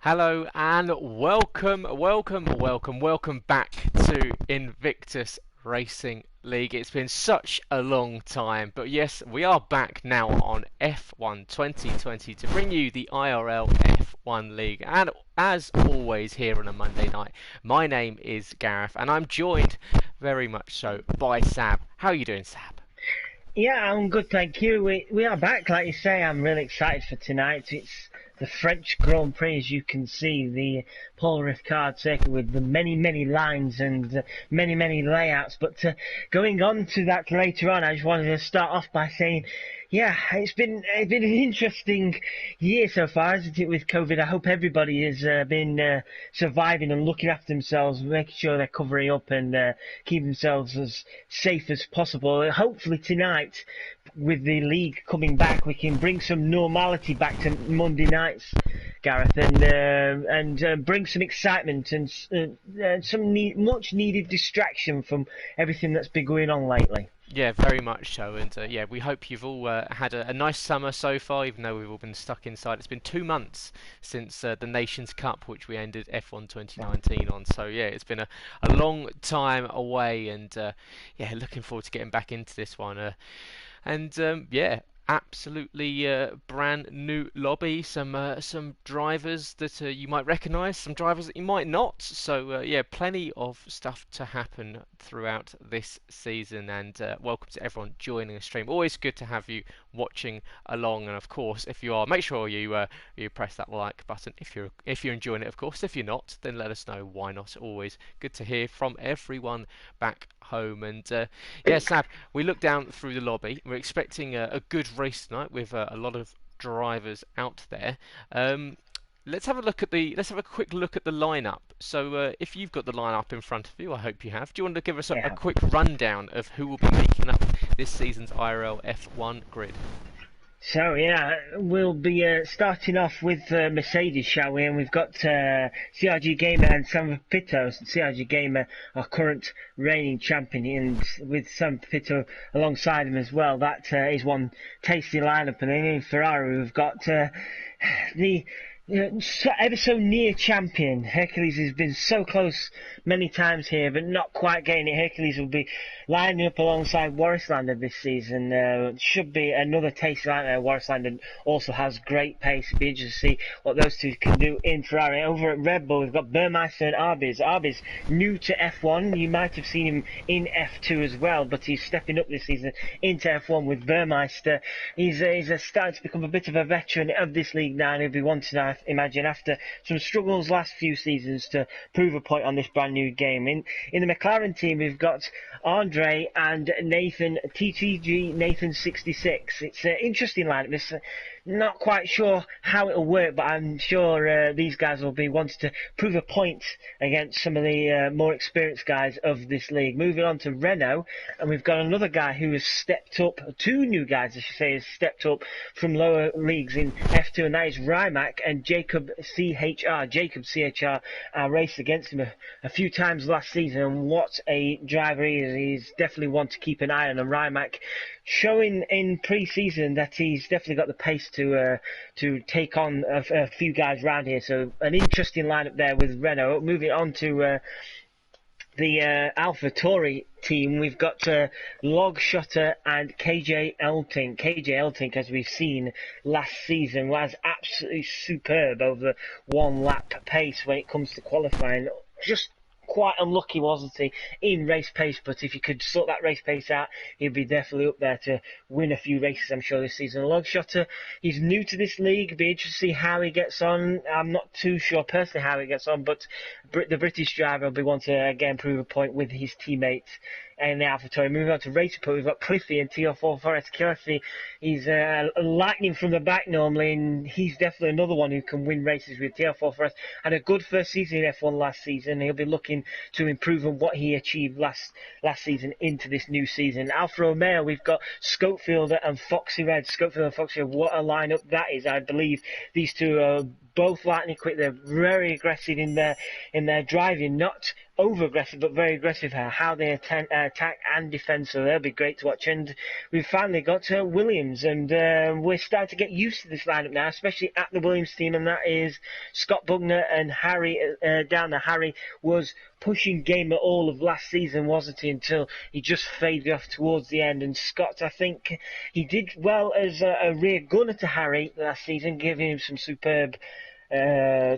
Hello and welcome back to Invictus Racing League. It's been such a long time, but yes, we are back now on F1 2020 to bring you the IRL F1 League. And as always, here on a Monday night, my name is Gareth, and I'm joined very much so by Sab. How are you doing, Sab? Yeah, I'm good, thank you. We are back, like you say. I'm really excited for tonight. It's the French Grand Prix, as you can see, the Paul Ricard circuit with the many lines and many layouts. But going on to that later on, I just wanted to start off by saying, yeah, it's been an interesting year so far, hasn't it, with COVID? I hope everybody has been surviving and looking after themselves, making sure they're covering up and keeping themselves as safe as possible. Hopefully tonight, with the league coming back, we can bring some normality back to Monday nights, Gareth, and bring some excitement and some much needed distraction from everything that's been going on lately. Yeah, very much so, and yeah, we hope you've all had a nice summer so far, even though we've all been stuck inside. It's been 2 months since the Nations Cup, which we ended F1 2019 on, so yeah, it's been a long time away, and yeah, looking forward to getting back into this one. Yeah, absolutely brand new lobby. Some drivers that you might recognise, some drivers that you might not. So yeah, plenty of stuff to happen throughout this season. And welcome to everyone joining the stream. Always good to have you watching along. And of course, if you are, make sure you press that like button if you're enjoying it. Of course, if you're not, then let us know why not. Always good to hear from everyone back home. And yeah, Sab, we look down through the lobby. We're expecting a good race tonight with a lot of drivers out there. Let's have a quick look at the lineup. So if you've got the lineup in front of you, I hope you have. Do you want to give us a Yeah. quick rundown of who will be making up this season's IRL F1 grid? So yeah, we'll be starting off with Mercedes, shall we? And we've got CRG Gamer and Sam Pito. CRG Gamer, our current reigning champion, and with Sam Pito alongside him as well. That is one tasty lineup. And then in Ferrari, we've got the ever so near champion. Hercules has been so close many times here, but not quite getting it. Hercules will be lining up alongside Warrislander this season. Should be another tasty line. Warrislander also has great pace. It'll be interesting to see what those two can do in Ferrari. Over at Red Bull, we've got Burmeister and Arbiz. Arbiz, new to F1. You might have seen him in F2 as well, but he's stepping up this season into F1 with Burmeister. He's starting to become a bit of a veteran of this league now, and he'll be wanting, I imagine, after some struggles last few seasons, to prove a point on this brand new game. In the McLaren team, we've got Andre and Nathan, TTG Nathan 66. It's an interesting lineup. It's not quite sure how it'll work, but I'm sure these guys will be wanting to prove a point against some of the more experienced guys of this league. Moving on to Renault, and we've got another guy who has stepped up, two new guys I should say, has stepped up from lower leagues in F2, and that is Rimac and Jacob CHR. Jacob CHR raced against him a few times last season, and what a driver he is. He's definitely one to keep an eye on, and Rimac showing in pre-season that he's definitely got the pace to take on a few guys around here. So an interesting lineup there with Renault. Moving on to the AlphaTauri team, we've got Log Shutter and KJ Eltink. KJ Eltink, as we've seen last season, was absolutely superb over one lap pace when it comes to qualifying. Just quite unlucky, wasn't he, in race pace, but if he could sort that race pace out, he'd be definitely up there to win a few races, I'm sure, this season. Logshotter, he's new to this league. Be interested to see how he gets on. I'm not too sure personally how he gets on, but the British driver will be wanting to again prove a point with his teammates in the AlphaTauri. Moving on to Race Report, we've got Cliffy and TR4 Forest. Cliffy, he's lightning from the back normally, and he's definitely another one who can win races with TR4 Forest. Had a good first season in F1 last season. He'll be looking to improve on what he achieved last season into this new season. Alfa Romeo, we've got Scopefield and Foxy Red. Scopefield and Foxy Red, what a lineup that is. I believe these two are both lightning quick. They're very aggressive in their driving, not over aggressive, but very aggressive. How they attack and defend, so they'll be great to watch. And we've finally got Williams, and we're starting to get used to this lineup now, especially at the Williams team, and that is Scott Bugner and Harry down there. Harry was pushing Gamer all of last season, wasn't he, until he just faded off towards the end. And Scott, I think he did well as a rear gunner to Harry last season, giving him some superb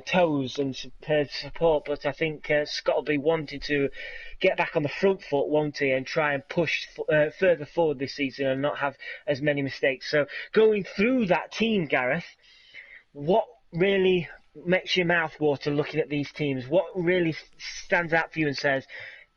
toes and superb support, but I think Scott will be wanting to get back on the front foot, won't he, and try and push further forward this season and not have as many mistakes. So going through that team, Gareth, what really makes your mouth water looking at these teams? What really stands out for you and says,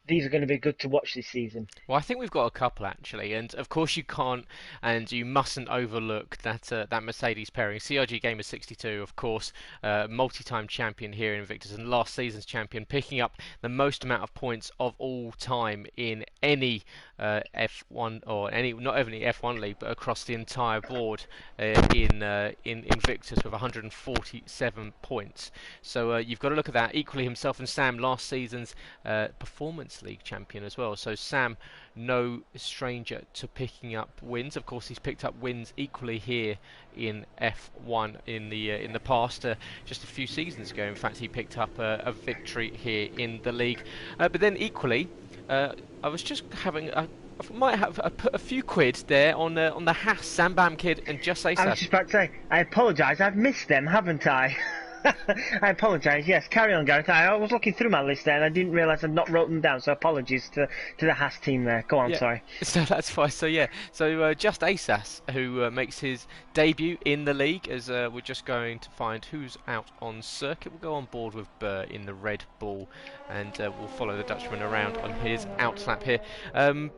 these are going to be good to watch this season? Well, I think we've got a couple actually, and of course you can't and you mustn't overlook that Mercedes pairing. CRG Gamer 62, of course, multi-time champion here in Invictus and last season's champion, picking up the most amount of points of all time in any F1 or any not only F1 League but across the entire board in Invictus with 147 points. So you've got to look at that. Equally, himself and Sam, last season's Performance League champion as well. So Sam, no stranger to picking up wins. Of course, he's picked up wins equally here in F1 in the past. Just a few seasons ago, in fact, he picked up a victory here in the league. But then equally, I was just having I might have put a few quid there on the Haas, Sam Bam Kid and Just Say So. I was just about to say, I apologise, I've missed them, haven't I? I apologise, yes, carry on, Gareth. I was looking through my list there and I didn't realise I'd not wrote them down, so apologies to the Haas team there. Go on, sorry. So that's fine. So yeah, so Just Asas, who makes his debut in the league, as we're just going to find who's out on circuit. We'll go on board with Burr in the Red Bull, and we'll follow the Dutchman around on his outlap here.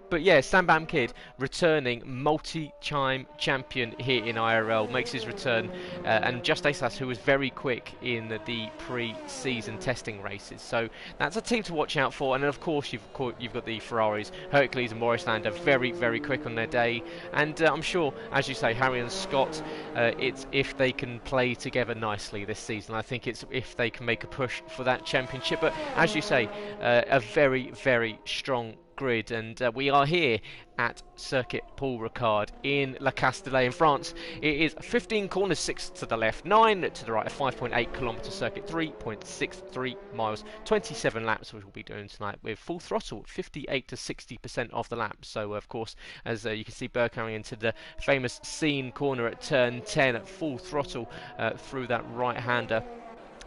But yeah, Sam Bam Kid, returning multi-time champion here in IRL, makes his return, and Just Asas, who was very quick in the pre-season testing races. So that's a team to watch out for. And then of course you've got the Ferraris, Hercules and Morris Lander, very, very quick on their day. And I'm sure, as you say, Harry and Scott, it's if they can play together nicely this season. I think it's if they can make a push for that championship. But as you say, a very, very strong grid, and we are here at Circuit Paul Ricard in La Castellet in France. It is 15 corners, 6 to the left, 9 to the right, a 5.8 kilometre circuit, 3.63 miles, 27 laps, which we'll be doing tonight with full throttle, 58 to 60% of the laps. So of course, as you can see, Burr coming into the famous Scene corner at turn 10 at full throttle through that right-hander.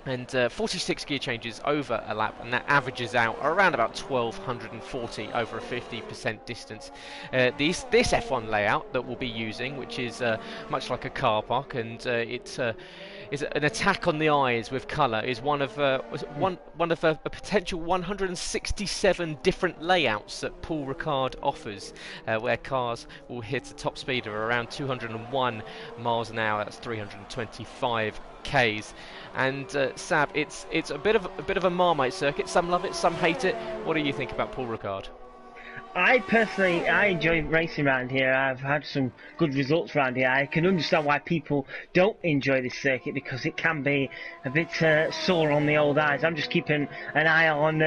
And 46 gear changes over a lap, and that averages out around about 1240 over a 50% distance. This F1 layout that we'll be using, which is much like a car park, and it's an attack on the eyes with colour, is one of a potential 167 different layouts that Paul Ricard offers, where cars will hit a top speed of around 201 miles an hour. That's 325 Ks. And Sab, it's a bit of a Marmite circuit. Some love it, some hate it. What do you think about Paul Ricard? I personally, enjoy racing around here. I've had some good results around here. I can understand why people don't enjoy this circuit, because it can be a bit sore on the old eyes. I'm just keeping an eye on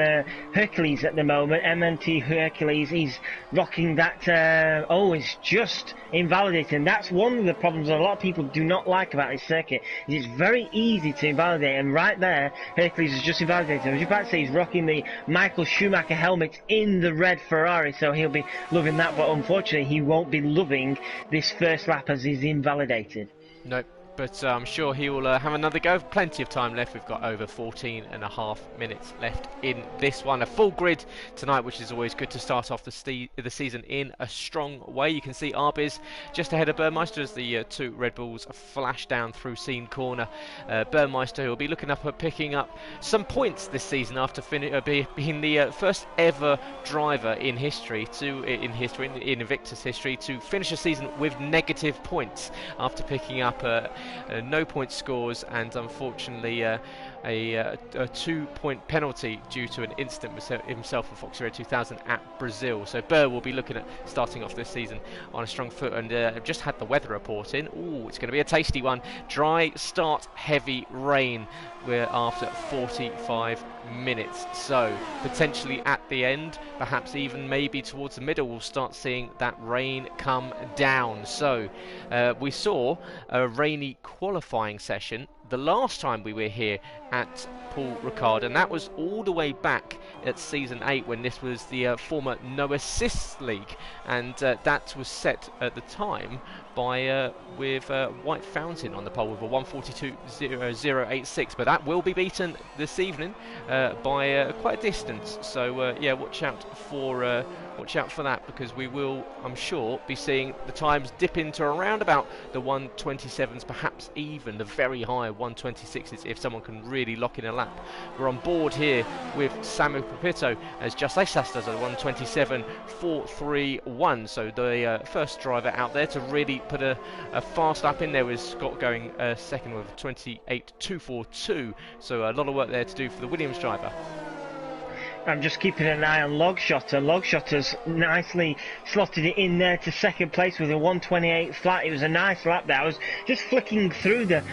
Hercules at the moment. MNT Hercules, he's rocking that, it's just invalidating. That's one of the problems that a lot of people do not like about this circuit. It's very easy to invalidate, and right there, Hercules is just invalidated. I was about to say he's rocking the Michael Schumacher helmet in the red Ferrari, so he'll be loving that, but unfortunately he won't be loving this first lap as he's invalidated. Nope. But I'm sure he will have another go. Plenty of time left. We've got over 14.5 minutes left in this one. A full grid tonight, which is always good to start off the season in a strong way. You can see Arbiz just ahead of Burmeister as the two Red Bulls flash down through Scene corner. Burmeister will be looking up at picking up some points this season after being the first ever driver in Invictus history to finish a season with negative points after picking up no point scores, and unfortunately a 2-point penalty due to an incident with himself and Foxy Red 2000 at Brazil. So Burr will be looking at starting off this season on a strong foot, and I've just had the weather report in. Ooh, it's going to be a tasty one. Dry start, heavy rain. We're after 45 minutes, so potentially at the end, perhaps even maybe towards the middle, we'll start seeing that rain come down. So we saw a rainy qualifying session the last time we were here at Paul Ricard, and that was all the way back at season 8 when this was the former No Assists League, and that was set at the time by with White Fountain on the pole with a 1:42.086, but that will be beaten this evening by quite a distance. So yeah, watch out for that, because we will, I'm sure, be seeing the times dip into around about the 1:27s, perhaps even the very high 1:26s if someone can really lock in a lap. We're on board here with Samu Pepito as Just Ace does at 1:27.431. So the first driver out there to really put a fast lap in there was Scott going second with 28.242. So a lot of work there to do for the Williams driver. I'm just keeping an eye on Logshotter. Logshotter's nicely slotted it in there to second place with a 1:28 flat. It was a nice lap there. I was just flicking through the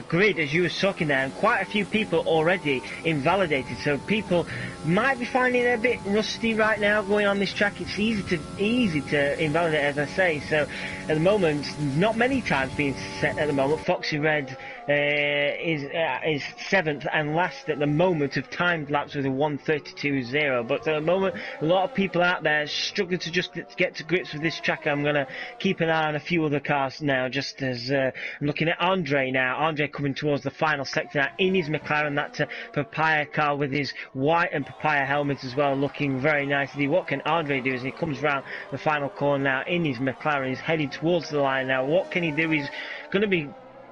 grid as you were talking there, and quite a few people already invalidated. So people might be finding it a bit rusty right now going on this track. It's easy to invalidate, as I say. So at the moment, not many times being set at the moment. Foxy Red is 7th and last at the moment of timed laps with a 1:32.0. But at the moment, a lot of people out there struggling to just get to grips with this track. I'm going to keep an eye on a few other cars now, just as I'm looking at Andre now. Andre coming towards the final sector now in his McLaren, that Papaya car with his white and Papaya helmet as well, looking very nicely. What can Andre do as he comes round the final corner now in his McLaren? He's heading towards the line now. What can he do? He's going to be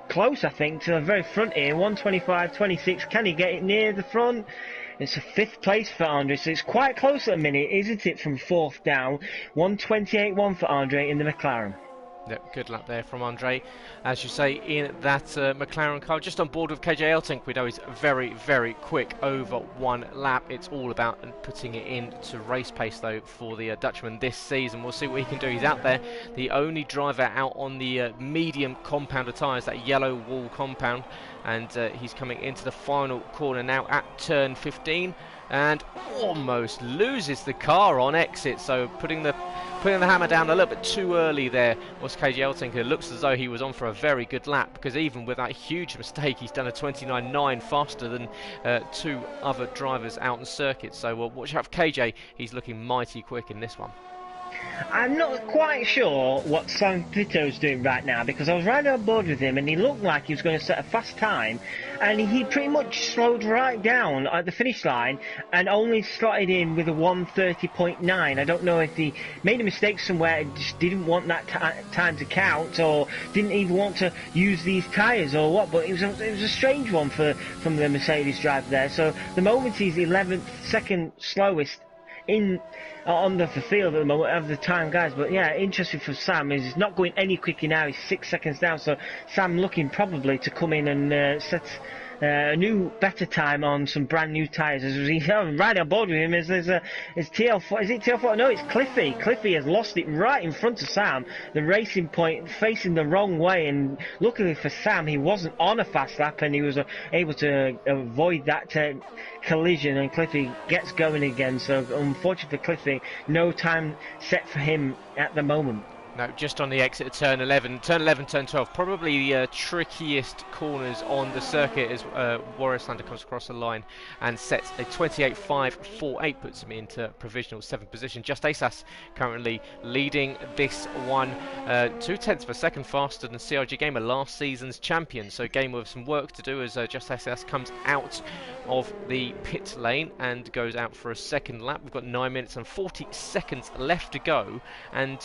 close, I think, to the very front here. 1:25.26. Can he get it near the front? It's a 5th place for Andre, so it's quite close at the minute, isn't it, from 4th down. 1:28.1 for Andre in the McLaren. Yep, good luck there from Andre, as you say, in that McLaren car. Just on board with KJ Eltink. We know he's very, very quick over one lap. It's all about putting it into race pace, though, for the Dutchman this season. We'll see what he can do. He's out there, the only driver out on the medium compounder tyres, that yellow wall compound, and he's coming into the final corner now at turn 15, and almost loses the car on exit. So putting the hammer down a little bit too early there was KJ Eltink. It looks as though he was on for a very good lap, because even with that huge mistake, he's done a 29.9 faster than 2 other drivers out on circuit. So watch out for KJ. He's looking mighty quick in this one. I'm not quite sure what Sam Pito's doing right now, because I was riding on board with him and he looked like he was going to set a fast time, and he pretty much slowed right down at the finish line and only slotted in with a 1:30.9. I don't know if he made a mistake somewhere and just didn't want that time to count, or didn't even want to use these tyres or what, but it was a strange one from the Mercedes driver there. So the moment he's 11th, second slowest on the field at the moment of the time, guys. But yeah, interesting for Sam is he's not going any quicker now. He's 6 seconds down, so Sam looking probably to come in and set a new, better time on some brand new tyres. As he's right on board with him is TL4. Is it TL4? No, it's Cliffy. Cliffy has lost it right in front of Sam. The racing point facing the wrong way, and luckily for Sam, he wasn't on a fast lap and he was able to avoid that collision, and Cliffy gets going again. So unfortunately for Cliffy, no time set for him at the moment. No, just on the exit of turn 11. Turn 11, turn 12, probably the trickiest corners on the circuit as Warrior Slander comes across the line and sets a 28.548, puts him into provisional 7th position. Just Asas currently leading this one 0.2 of a second faster than CRG Gamer, last season's champion. So Gamer with some work to do as Just Asas comes out of the pit lane and goes out for a second lap. We've got 9 minutes and 40 seconds left to go, and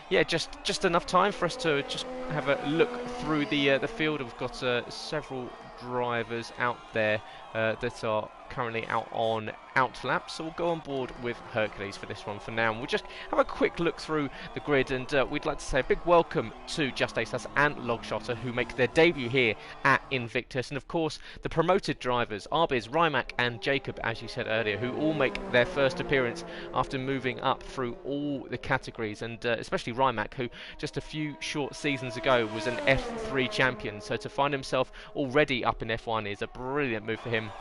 yeah, just enough time for us to just have a look through the field. We've got several drivers out there that are currently out on outlap, so we'll go on board with Hercules for this one for now. And we'll just have a quick look through the grid, and we'd like to say a big welcome to Just Asas and Logshotter, who make their debut here at Invictus, and of course the promoted drivers Arbiz, Rymac and Jacob, as you said earlier, who all make their first appearance after moving up through all the categories, and especially Rymac, who just a few short seasons ago was an F3 champion, so to find himself already up in F1 is a brilliant move for him.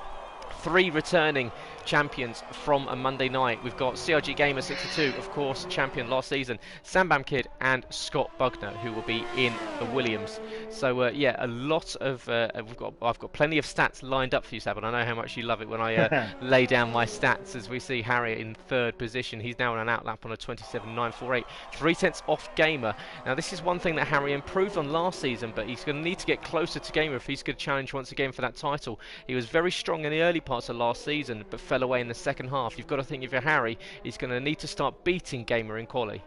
3 returning champions from a Monday night. We've got CRG Gamer 62, of course, champion last season, Sambam Kid and Scott Bugner, who will be in the Williams. So yeah, a lot of I've got plenty of stats lined up for you, Sab, and I know how much you love it when I lay down my stats. As we see Harry in 3rd position, he's now on an outlap on a 27.948, 3/10 off Gamer. Now this is one thing that Harry improved on last season, but he's going to need to get closer to Gamer if he's going to challenge once again for that title. He was very strong in the early parts of last season, but fell away in the second half. You've got to think, if you're Harry, he's going to need to start beating Gamer in quali.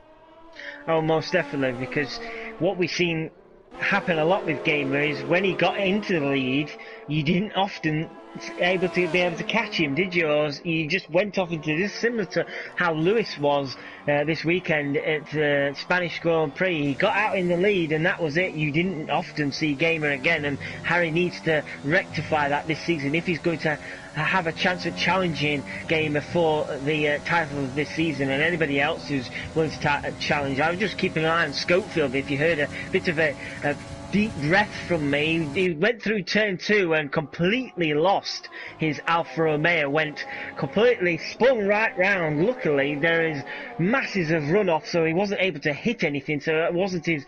Oh, most definitely, because what we've seen happen a lot with Gamer is when he got into the lead, you didn't often be able to catch him, did you? Or you just went off into this, similar to how Lewis was this weekend at Spanish Grand Prix. He got out in the lead and that was it. You didn't often see Gamer again, and Harry needs to rectify that this season if he's going to have a chance of challenging Gamer for the title of this season, and anybody else who's willing to challenge. I was just keeping an eye on Schofield. If you heard a bit of a deep breath from me, he went through turn 2 and completely lost his Alfa Romeo, went completely spun right round. Luckily there is masses of runoff, so he wasn't able to hit anything, so it wasn't his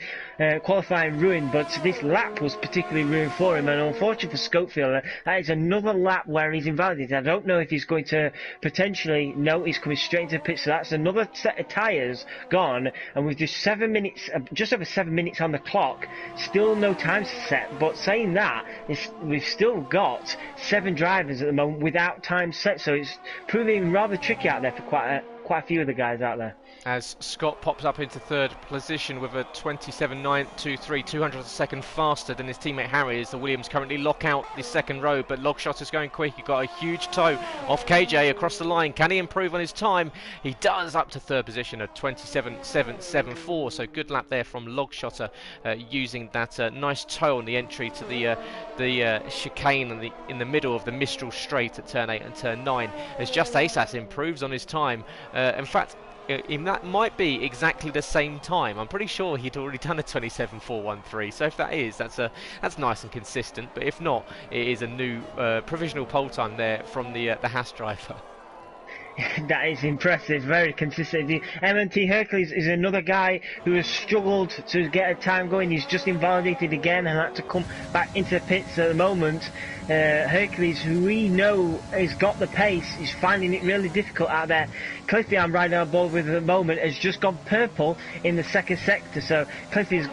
qualifying ruin, but this lap was particularly ruined for him, and unfortunately for Schofield, that is another lap where he's invalidated. I don't know if he's going to potentially, no, he's coming straight into the pit, so that's another set of tyres gone, and with just 7 minutes, just over 7 minutes on the clock, still no time set. But saying that, we've still got 7 drivers at the moment without time set, so it's proving rather tricky out there for quite a few of the guys out there. As Scott pops up into 3rd position with a 27.923, 200th of a second faster than his teammate Harry, as the Williams currently lock out the second row, but Logshotter's going quick. He got a huge toe off KJ across the line. Can he improve on his time? He does, up to 3rd position at 27.774, so good lap there from Logshotter, using that nice toe on the entry to the chicane in the middle of the Mistral straight at turn 8 and turn 9, as Just Asas improves on his time. In fact, that might be exactly the same time. I'm pretty sure he'd already done a 27.413, so if that is, that's nice and consistent, but if not, it is a new provisional pole time there from the Haas driver. That is impressive, very consistent. MNT Hercules is another guy who has struggled to get a time going. He's just invalidated again and had to come back into the pits at the moment. Hercules, who we know has got the pace, is finding it really difficult out there. Cliffy, I'm riding on board with at the moment, has just gone purple in the second sector, so Cliffy's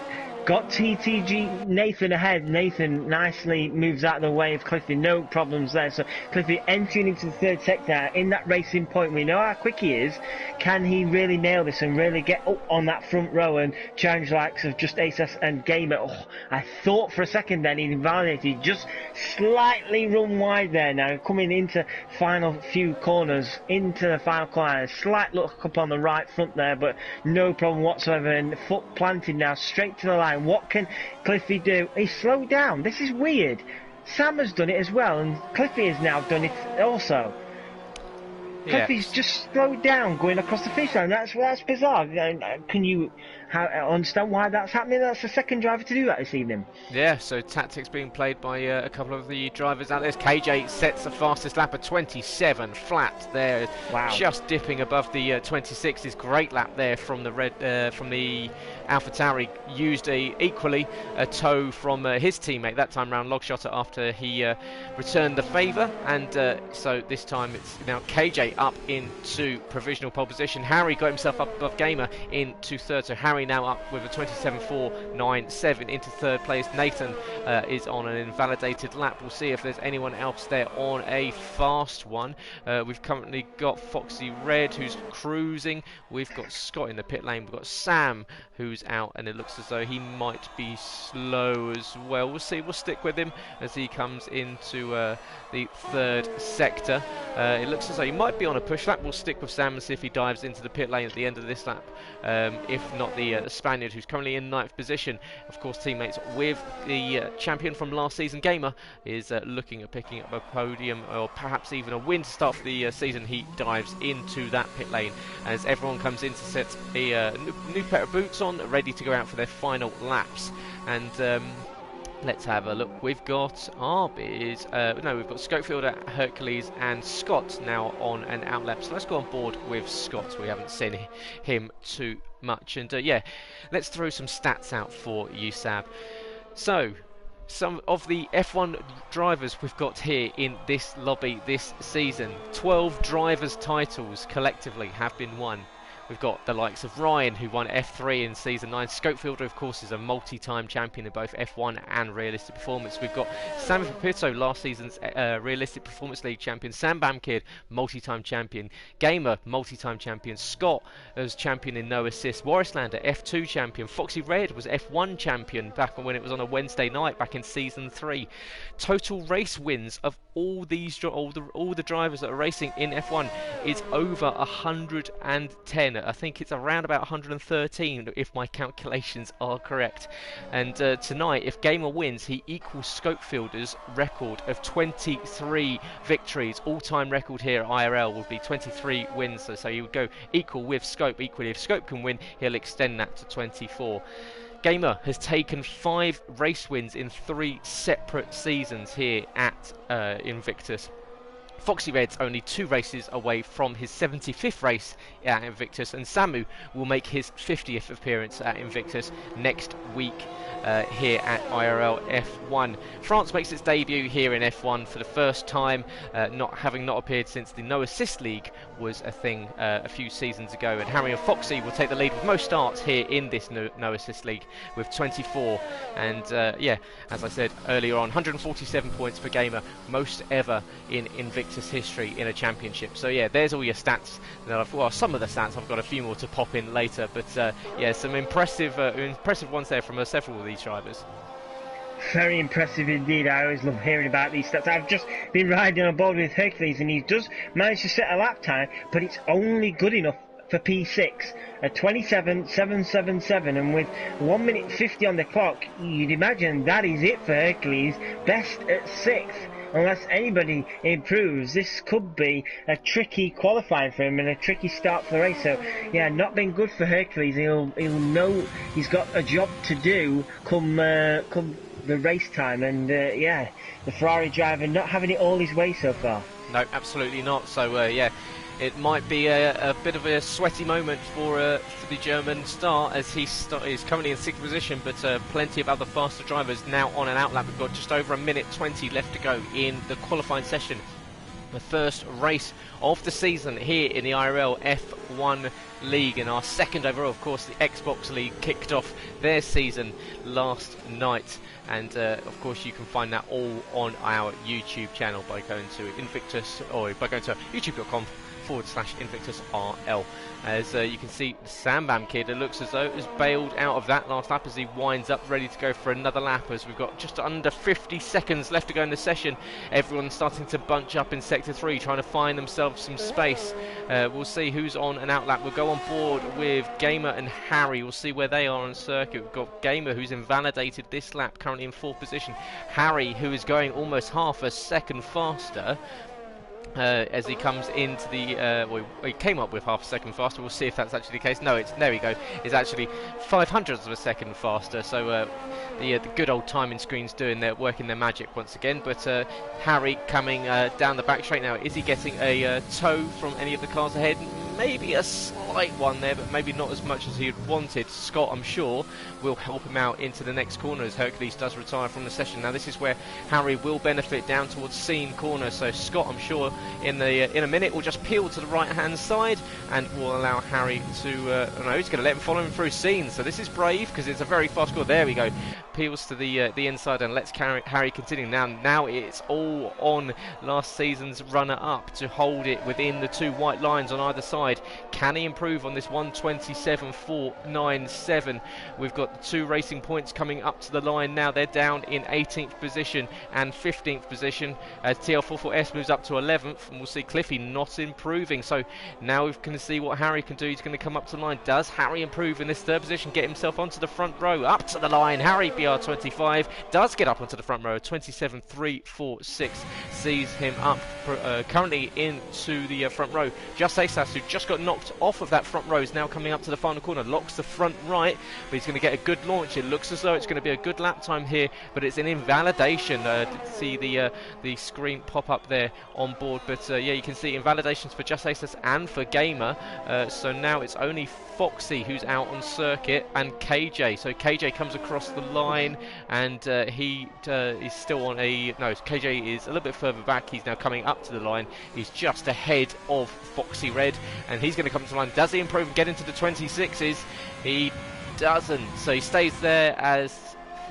got TTG Nathan ahead. Nathan nicely moves out of the way of Cliffy, no problems there. So Cliffy entering into the 3rd sector in that racing point. We know how quick he is. Can he really nail this and really get up on that front row and challenge the likes of Just Asas and Gamer? Oh, I thought for a second then he'd invalidated, just slightly run wide there now, coming into final few corners, into the final corner. Slight look up on the right front there, but no problem whatsoever, and foot planted now straight to the line. What can Cliffy do? He slowed down. This is weird. Sam has done it as well, and Cliffy has now done it also. Yeah. Cliffy's just slowed down going across the finish line. That's bizarre. Can you understand why that's happening? That's the second driver to do that this evening. Yeah, so tactics being played by a couple of the drivers out there. KJ sets the fastest lap of 27 flat there. Wow. Just dipping above the 26 is great lap there from the AlphaTauri. Used equally a toe from his teammate that time round, Logshotter, after he returned the favour, and so this time it's now KJ up into provisional pole position. Harry got himself up above Gamer into 3rd, so Harry Harry now up with a 27.497 into third place. Nathan is on an invalidated lap. We'll see if there's anyone else there on a fast one. We've currently got Foxy Red, who's cruising. We've got Scott in the pit lane. We've got Sam, who's out, and it looks as though he might be slow as well. We'll see. We'll stick with him as he comes into the third sector. It looks as though he might be on a push lap. We'll stick with Sam and see if he dives into the pit lane at the end of this lap. If not, the Spaniard, who's currently in 9th position, of course teammates with the champion from last season, Gamer, is looking at picking up a podium or perhaps even a win to start the season. He dives into that pit lane as everyone comes in to set a new pair of boots on, ready to go out for their final laps. And let's have a look. We've got we've got Schofield, Hercules and Scott now on an out lap. So let's go on board with Scott. We haven't seen him too much. And yeah, let's throw some stats out for you, Sab. So, some of the F1 drivers we've got here in this lobby this season. 12 drivers' titles collectively have been won. We've got the likes of Ryan, who won F3 in Season 9. Scopefielder, of course, is a multi-time champion in both F1 and Realistic Performance. We've got Sammy Pepito, last season's Realistic Performance League champion. Sam Bamkid, multi-time champion. Gamer, multi-time champion. Scott as champion in No Assist. Warrislander, F2 champion. Foxy Red was F1 champion back when it was on a Wednesday night back in Season 3. Total race wins of all the drivers that are racing in F1 is over 110. I think it's around about 113 if my calculations are correct. And tonight, if Gamer wins, he equals Scopefielder's record of 23 victories. All-time record here at IRL would be 23 wins. So he would go equal with Scope. Equally, if Scope can win, he'll extend that to 24. Gamer has taken 5 race wins in 3 separate seasons here at Invictus. Foxy Red's only 2 races away from his 75th race at Invictus, and Samu will make his 50th appearance at Invictus next week here at IRL F1. France makes its debut here in F1 for the first time, having not appeared since the No Assist League was a thing a few seasons ago, and Harry and Foxy will take the lead with most starts here in this No Assist League with 24. And yeah, as I said earlier on, 147 points for Gamer, most ever in Invictus history in a championship. So yeah, there's all your stats. Well, some of the stats, I've got a few more to pop in later, but yeah, some impressive ones there from several of these drivers. Very impressive indeed. I always love hearing about these stats. I've just been riding on board with Hercules, and he does manage to set a lap time, but it's only good enough for P6 at 27.777, and with 1 minute 50 on the clock, you'd imagine that is it for Hercules. Best at 6th. Unless anybody improves, this could be a tricky qualifying for him and a tricky start for the race. So, yeah, not been good for Hercules. He'll know he's got a job to do come the race time. And, yeah, the Ferrari driver not having it all his way so far. No, absolutely not. So, yeah, it might be a bit of a sweaty moment for the German star, as he is currently in 6th position, but plenty of other faster drivers now on an outlap. We've got just over a minute 20 left to go in the qualifying session. The first race of the season here in the IRL F1 League, and our second overall. Of course, the Xbox League kicked off their season last night, and of course you can find that all on our YouTube channel by going to Invictus, or by going to youtube.com/InvictusRL. As you can see, Sam Bamkid, it looks as though has bailed out of that last lap as he winds up ready to go for another lap, as we've got just under 50 seconds left to go in the session. Everyone's starting to bunch up in Sector 3, trying to find themselves some space. We'll see who's on an outlap. We'll go on board with Gamer and Harry. We'll see where they are on circuit. We've got Gamer, who's invalidated this lap, currently in 4th position. Harry, who is going almost half a second faster. As he comes into the well, he came up with half a second faster. We'll see if that's actually the case. No, there we go. It's actually 0.05 of a second faster. So the good old timing screens working their magic once again. But Harry coming down the back straight now. Is he getting a tow from any of the cars ahead? maybe a slight one there, but maybe not as much as he had wanted. Scott, I'm sure, will help him out into the next corner as Hercules does retire from the session. Now this is where Harry will benefit down towards Scene corner, so Scott, I'm sure, in a minute will just peel to the right hand side and will allow Harry to no, he's going to let him follow him through Scene. So this is brave because it's a very fast corner. There we go, peels to the inside and lets Harry continue. Now it's all on last season's runner up to hold it within the two white lines on either side. Can he improve on this 1:27.497? We've got the 2 racing points coming up to the line now. They're down in 18th position and 15th position as TL44S moves up to 11th, and we'll see Cliffy not improving. So now we can see what Harry can do. He's going to come up to the line. Does Harry improve in this 3rd position, get himself onto the front row? Up to the line, Harry BR25 does get up onto the front row. 27.346 sees him up currently into the front row. Just Asas, who just got knocked off of that front row, is now coming up to the final corner, locks the front right, but he's going to get a good launch. It looks as though it's going to be a good lap time here, but it's an invalidation. See the screen pop up there on board, but yeah, you can see invalidations for Just Asas and for Gamer. So now it's only Foxy who's out on circuit and KJ. So KJ comes across the line and he is still on KJ is a little bit further back. He's now coming up to the line. He's just ahead of Foxy Red and he's going to come to the line. Does he improve and get into the 26s? He doesn't. So he stays there as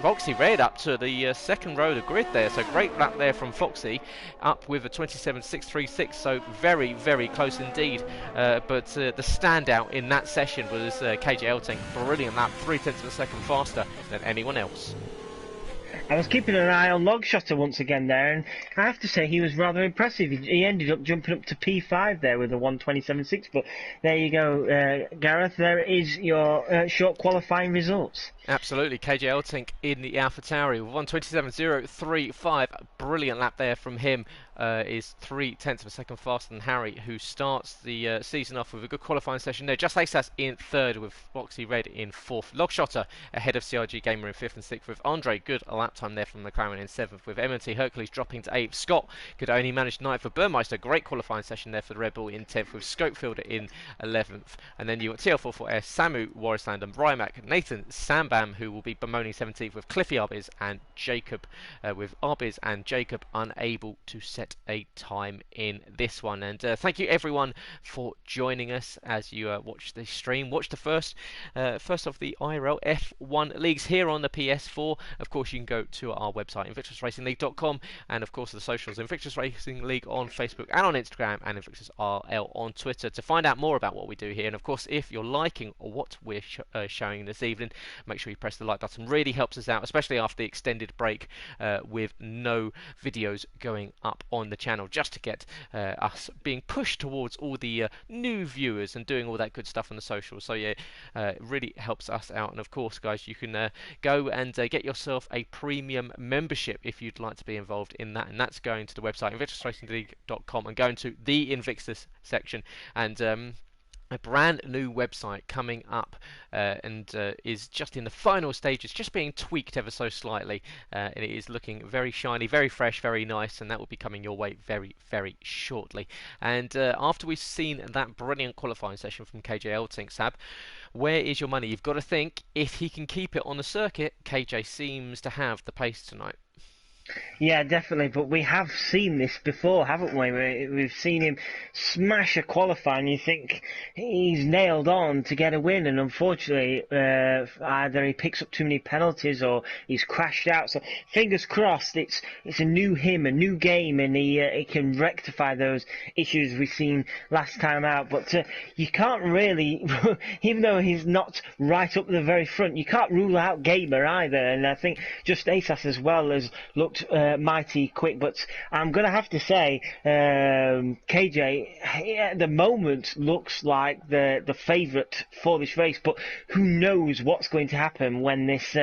Foxy Red up to the 2nd row of the grid there. So great lap there from Foxy, up with a 27.636. So very, very close indeed. But the standout in that session was KJ Elting. Brilliant lap, 0.3 of a second faster than anyone else. I was keeping an eye on Logshotter once again there, and I have to say he was rather impressive. He ended up jumping up to P5 there with a 1:27.6. But there you go, Gareth. There is your short qualifying results. Absolutely, KJ Eltink in the AlphaTauri with 1:27.035. Brilliant lap there from him. Is 0.3 of a second faster than Harry, who starts the season off with a good qualifying session there. Just Asas in 3rd with Foxy Red in 4th. Logshotter ahead of CRG Gamer in 5th and 6th with Andre. Good lap time there from McLaren in 7th with M&T Hercules dropping to 8th. Scott could only manage 9th for Burmeister. Great qualifying session there for the Red Bull in 10th with Scopefielder in 11th. And then you got TL44S, Samu Warrisland and Brymac, Nathan Sambam, who will be bemoaning 17th with Cliffy Arbiz and Jacob, with Arbiz and Jacob unable to set a time in this one. And thank you everyone for joining us as you watch the stream. Watch the first of the IRL F1 leagues here on the PS4. Of course, you can go to our website, invictusracingleague.com, and of course the socials, Invictus Racing League on Facebook and on Instagram, and Invictus RL on Twitter to find out more about what we do here. And of course, if you're liking what we're showing this evening, make sure you press the like button. Really helps us out, especially after the extended break with no videos going up on the channel, just to get us being pushed towards all the new viewers and doing all that good stuff on the socials. So yeah, it really helps us out. And of course, guys, you can go and get yourself a premium membership if you'd like to be involved in that, and that's going to the website invictusracingleague.com and going to the Invictus section, and a brand new website coming up and is just in the final stages, just being tweaked ever so slightly, and it is looking very shiny, very fresh, very nice, and that will be coming your way very, very shortly. And after we've seen that brilliant qualifying session from KJ Eltink, Sab, where is your money? You've got to think, if he can keep it on the circuit, KJ seems to have the pace tonight. Yeah, definitely, but we have seen this before, haven't we? We've seen him smash a qualifying. You think he's nailed on to get a win, and unfortunately, either he picks up too many penalties or he's crashed out. So fingers crossed, it's a new him, a new game, and he can rectify those issues we've seen last time out. But you can't really, even though he's not right up the very front, you can't rule out Gamer either. And I think just Asas as well has looked mighty quick, but I'm going to have to say KJ at the moment looks like the favourite for this race, but who knows what's going to happen when this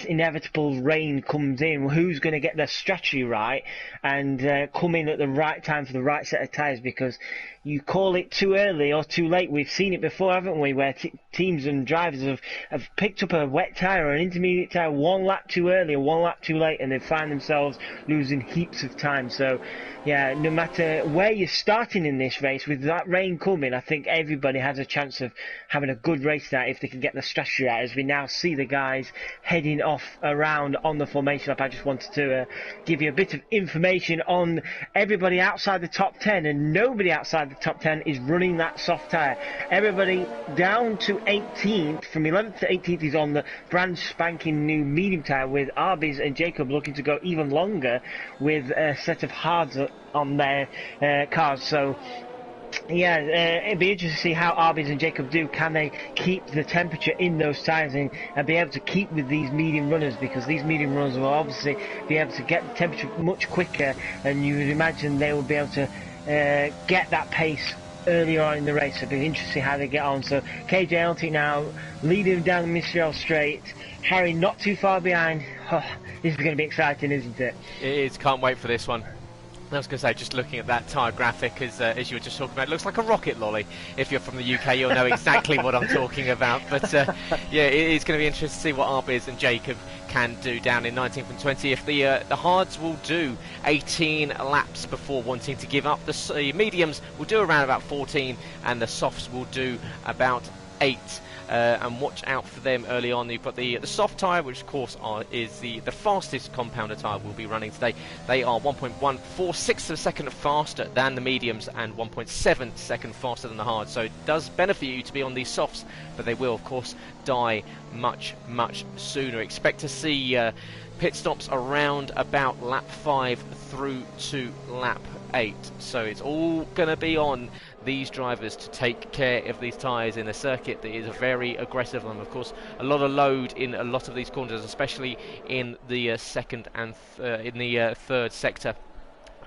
inevitable rain comes in. Who's going to get their strategy right and come in at the right time for the right set of tyres, because you call it too early or too late. We've seen it before, haven't we, where teams and drivers have picked up a wet tyre or an intermediate tyre 1 lap too early or 1 lap too late, and they find themselves losing heaps of time. So, yeah, no matter where you're starting in this race, with that rain coming, I think everybody has a chance of having a good race now if they can get the strategy right, as we now see the guys heading off around on the formation lap. I just wanted to give you a bit of information on everybody outside the top 10, and nobody outside the top 10 is running that soft tyre. Everybody down to 18th, from 11th to 18th, is on the brand spanking new medium tyre, with Arby's and Jacob looking to go even longer with a set of hards on their cars. So yeah, it'd be interesting to see how Arby's and Jacob do. Can they keep the temperature in those tyres and be able to keep with these medium runners, because these medium runners will obviously be able to get the temperature much quicker, and you would imagine they will be able to get that pace earlier on in the race. It'll be interesting how they get on. So KJ Elting now leading down the Mistral Straight, Harry not too far behind. Oh, this is going to be exciting, isn't it? It is, can't wait for this one. I was going to say, just looking at that tyre graphic, as you were just talking about, it looks like a rocket lolly. If you're from the UK, you'll know exactly what I'm talking about. But yeah, it is going to be interesting to see what Arby's and Jacob can do down in 19th and 20th. The hards will do 18 laps before wanting to give up. The mediums will do around about 14, and the softs will do about 8. And watch out for them early on. You've got the soft tyre, which of course is the fastest compounder tyre we'll be running today. They are 1.146 of a second faster than the mediums and 1.7 seconds faster than the hard. So it does benefit you to be on these softs, but they will of course die much sooner. Expect to see pit stops around about lap 5 through to lap 8. So it's all going to be on these drivers to take care of these tyres in a circuit that is a very aggressive one. Of course, a lot of load in a lot of these corners, especially in the second and third sector.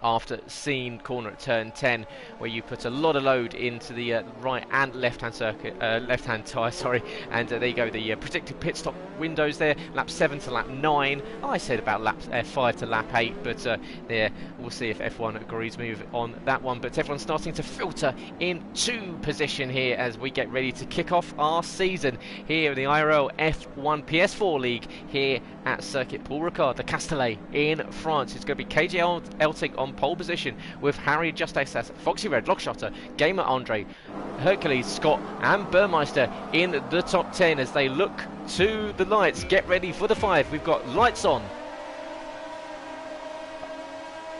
After seeing corner at turn 10, where you put a lot of load into the right and left-hand tyre, sorry, and there you go, the predicted pit stop windows there, lap 7 to lap 9. I said about lap 5 to lap 8, but there, we'll see if F1 agrees move on that one. But everyone's starting to filter into position here as we get ready to kick off our season here in the IRL F1 PS4 League here at Circuit Paul Ricard de Castellet in France. It's going to be KJ Elting on pole position, with Harry Justas, Foxy Red, Lockshotter, Gamer Andre, Hercules, Scott and Burmeister in the top 10 as they look to the lights. Get ready for the 5. We've got lights on,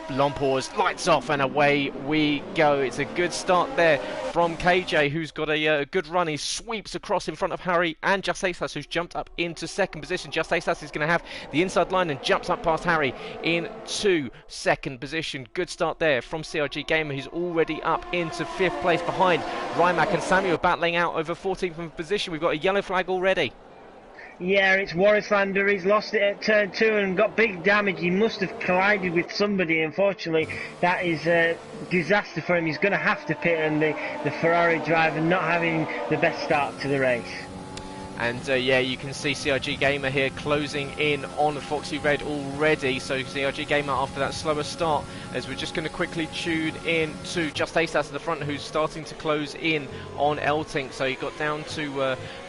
long pause, lights off, and away we go. It's a good start there from KJ, who's got a good run. He sweeps across in front of Harry and Justas, who's jumped up into second position. Justas is going to have the inside line and jumps up past Harry into second position. Good start there from CRG Gamer, who's already up into 5th place behind Rymac and Samuel, battling out over 14th position. We've got a yellow flag already. Yeah, it's Warrislander. He's lost it at turn 2 and got big damage. He must have collided with somebody. Unfortunately, that is a disaster for him. He's going to have to pit, and the Ferrari driver not having the best start to the race. And yeah, you can see CRG Gamer here closing in on Foxy Red already. So CRG Gamer, after that slower start, as we're just going to quickly tune in to Justas at the front, who's starting to close in on Elting. So he got down to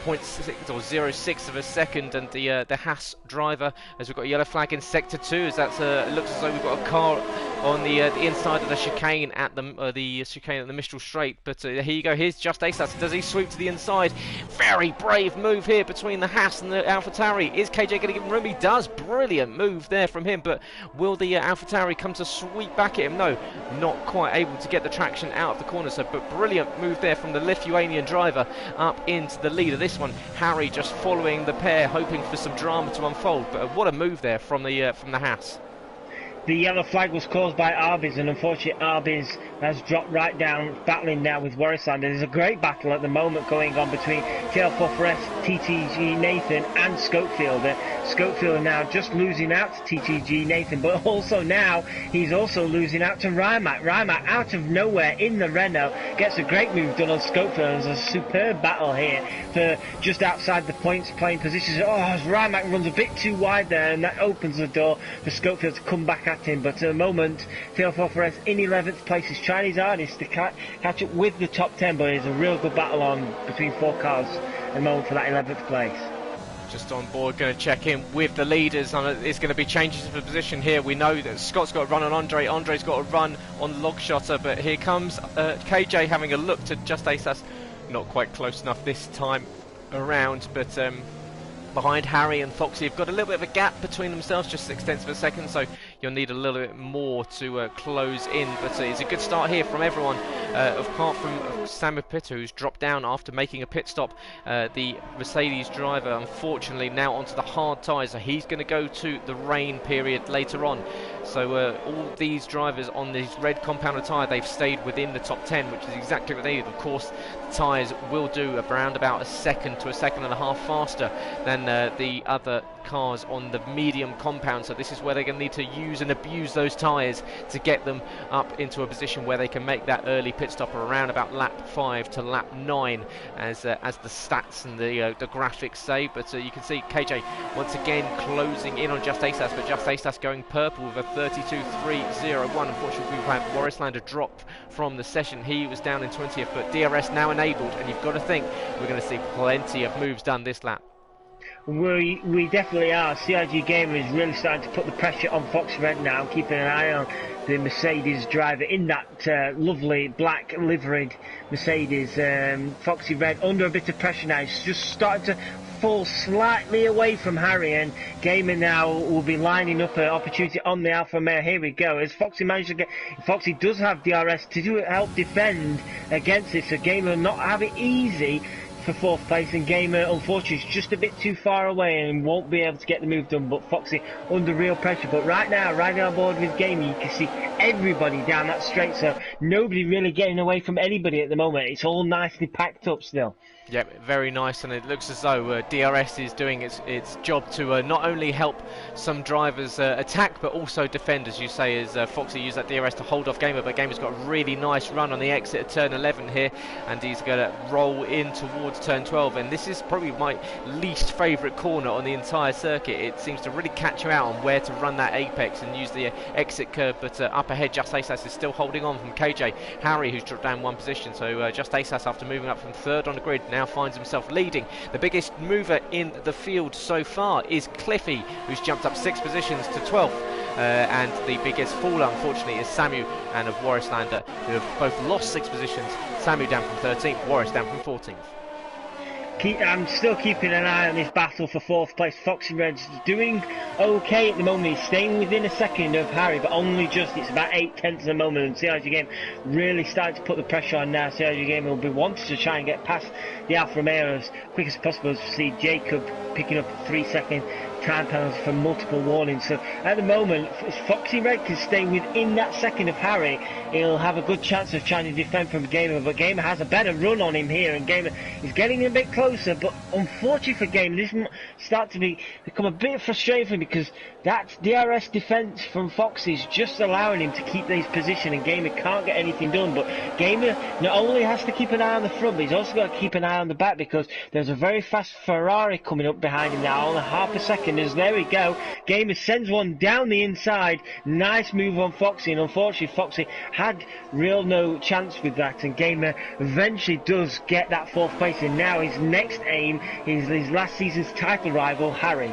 0.6 or 0.6 of a second, and the Haas driver, as we've got a yellow flag in sector 2, as that's it looks as though we've got a car on the inside of the chicane at the Mistral Straight. But here you go, here's Justas. Does he sweep to the inside? Very brave move here between the Haas and the AlphaTauri. Is KJ going to give him room? He does. Brilliant move there from him, but will the AlphaTauri come to sweep back at him? No, not quite able to get the traction out of the corner. So, but brilliant move there from the Lithuanian driver up into the lead of this one. Harry just following the pair, hoping for some drama to unfold. But what a move there from the Haas. The yellow flag was caused by Arby's, and unfortunately Arby's has dropped right down, battling now with Warrislander. There's a great battle at the moment going on between TL4 TTG Nathan and Scopefield. Scopefield now just losing out to TTG Nathan, but also now he's also losing out to Rymac. Rymac out of nowhere in the Renault gets a great move done on Scopefield. There's a superb battle here for just outside the points playing positions. Oh, Rymac runs a bit too wide there, and that opens the door for Scopefield to come back at him. But at the moment, TL4 in 11th place is trying his hardest to catch up with the top 10, but it's a real good battle on between 4 cars at the moment for that 11th place. Just on board, going to check in with the leaders. It's going to be changes of position here. We know that Scott's got a run on Andre. Andre's got a run on Logshotter, but here comes KJ having a look to Just Ace. That's not quite close enough this time around, but behind Harry and Foxy have got a little bit of a gap between themselves, just 0.6 of a second, so you'll need a little bit more to close in, but it's a good start here from everyone, apart from Sam Pitter, who's dropped down after making a pit stop. The Mercedes driver, unfortunately, now onto the hard tyres, so he's going to go to the rain period later on. So all these drivers on this red compounded tyre, they've stayed within the top 10, which is exactly what they need. Of course, the tyres will do around about a second to a second and a half faster than the other cars on the medium compound, so this is where they're going to need to use and abuse those tyres to get them up into a position where they can make that early pit stop around about lap 5 to lap 9, as the stats and the graphics say. But you can see KJ once again closing in on Just Asas, but Just Asas going purple with a 32.301. Unfortunately, we've had Boris Lander drop from the session. He was down in 20th, but DRS now enabled, and you've got to think we're going to see plenty of moves done this lap. We definitely are. CRG Gamer is really starting to put the pressure on Fox Red now, keeping an eye on the Mercedes driver in that lovely black liveried Mercedes. Foxy Red under a bit of pressure now. He's just starting to fall slightly away from Harry, and Gamer now will be lining up an opportunity on the Alfa Romeo. Here we go. As Foxy managed to get, Foxy does have DRS to help defend against this, so Gamer will not have it easy for 4th place, and Gamer unfortunately is just a bit too far away and won't be able to get the move done, but Foxy under real pressure. But right now, riding on board with Gamer, you can see everybody down that straight, so nobody really getting away from anybody at the moment. It's all nicely packed up still. Yep, very nice, and it looks as though DRS is doing its job to not only help some drivers attack, but also defend, as you say, as Foxy used that DRS to hold off Gamer, but Gamer's got a really nice run on the exit of turn 11 here, and he's going to roll in towards turn 12, and this is probably my least favourite corner on the entire circuit. It seems to really catch you out on where to run that apex and use the exit curve, but up ahead, Just Asas is still holding on from KJ. Harry, who's dropped down 1 position, so Just Asas, after moving up from 3rd on the grid, now finds himself leading. The biggest mover in the field so far is Cliffy, who's jumped up 6 positions to 12th, and the biggest faller, unfortunately, is Samu and of Warris Lander, who have both lost 6 positions. Samu down from 13th, Warris down from 14th. I'm still keeping an eye on this battle for 4th place. Foxy Red's doing okay at the moment. He's staying within a second of Harry, but only just. It's about 0.8 of a moment, and CRG Game really starting to put the pressure on now. CRG Game will be wanting to try and get past the Alfa Romeo as quick as possible. To see Jacob picking up 3-second time penalties for multiple warnings. So at the moment, if Foxy Red can stay within that second of Harry, he'll have a good chance of trying to defend from Gamer, but Gamer has a better run on him here, and Gamer is getting a bit closer, but unfortunately for Gamer, this start to become a bit frustrating for him, because that DRS defense from Foxy is just allowing him to keep his position, and Gamer can't get anything done. But Gamer not only has to keep an eye on the front, but he's also got to keep an eye on the back, because there's a very fast Ferrari coming up behind him now, only half a second. As there we go, Gamer sends one down the inside. Nice move on Foxy, and unfortunately Foxy had real no chance with that, and Gamer eventually does get that 4th place, and now his next aim is his last season's title rival, Harry.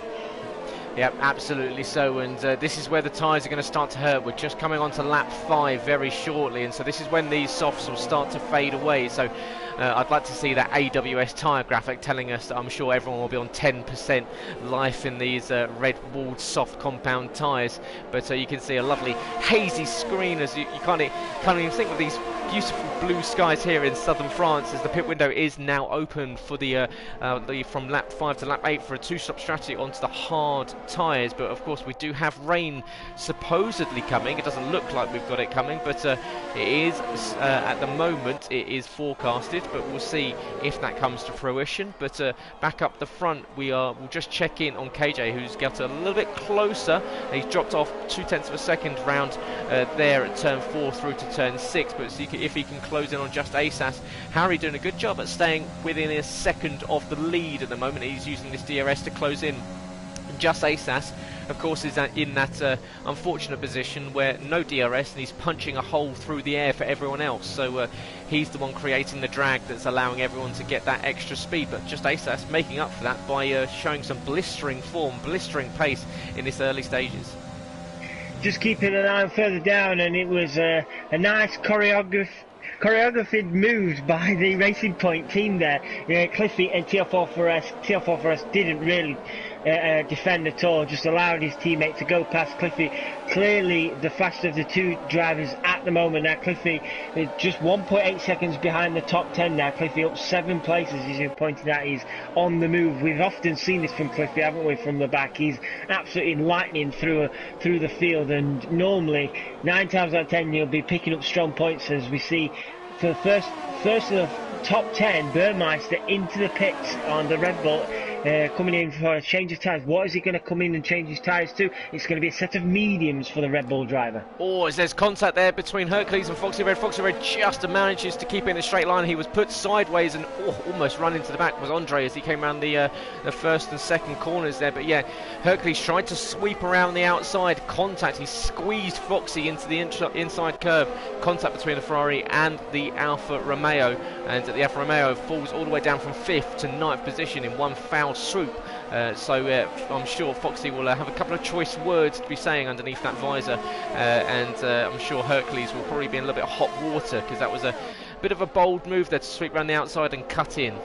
Yep, absolutely so, and this is where the tyres are going to start to hurt. We're just coming on to lap 5 very shortly, and so this is when these softs will start to fade away. So I'd like to see that AWS tyre graphic telling us that I'm sure everyone will be on 10% life in these red-walled soft compound tyres. But you can see a lovely hazy screen as you can't even think of these beautiful blue skies here in southern France, as the pit window is now open for the from lap 5 to lap 8 for a 2-stop strategy onto the hard tyres. But of course we do have rain supposedly coming. It doesn't look like we've got it coming, but it is at the moment it is forecasted, but we'll see if that comes to fruition. But back up the front, we'll just check in on KJ, who's got a little bit closer. He's dropped off 0.2 of a second round there at turn 4 through to turn 6, but if he can close in on Just Asas. Harry doing a good job at staying within a second of the lead at the moment. He's using this DRS to close in. Just Asas of course, is in that unfortunate position where no DRS and he's punching a hole through the air for everyone else. So he's the one creating the drag that's allowing everyone to get that extra speed. But just ASAS making up for that by showing some blistering form, blistering pace in this early stages. Just keeping an eye further down, and it was a nice choreographed moves by the Racing Point team there. Cliffy and TL4 didn't really defend at all, just allowed his teammate to go past Cliffy. Clearly the fastest of the two drivers at the moment. Now Cliffy is just 1.8 seconds behind the top 10 now. Cliffy up 7 places, as you pointed out. He's on the move. We've often seen this from Cliffy, haven't we, from the back. He's absolutely lightning through the field, and normally 9 times out of 10 he'll be picking up strong points, as we see for the first of the top 10, Burmeister into the pits on the Red Bull, coming in for a change of tyres. What is he going to come in and change his tyres to? It's going to be a set of mediums for the Red Bull driver. Oh, there's contact there between Hercules and Foxy Red. Foxy Red just manages to keep it in a straight line. He was put sideways and almost run into the back was Andre as he came around the first and second corners there. But yeah, Hercules tried to sweep around the outside. Contact, he squeezed Foxy into the inside curve. Contact between the Ferrari and the Alfa Romeo, and the Alfa Romeo falls all the way down from 5th to 9th position in one foul swoop. So I'm sure Foxy will have a couple of choice words to be saying underneath that visor, and I'm sure Hercules will probably be in a little bit of hot water, because that was a bit of a bold move there to sweep around the outside and cut in.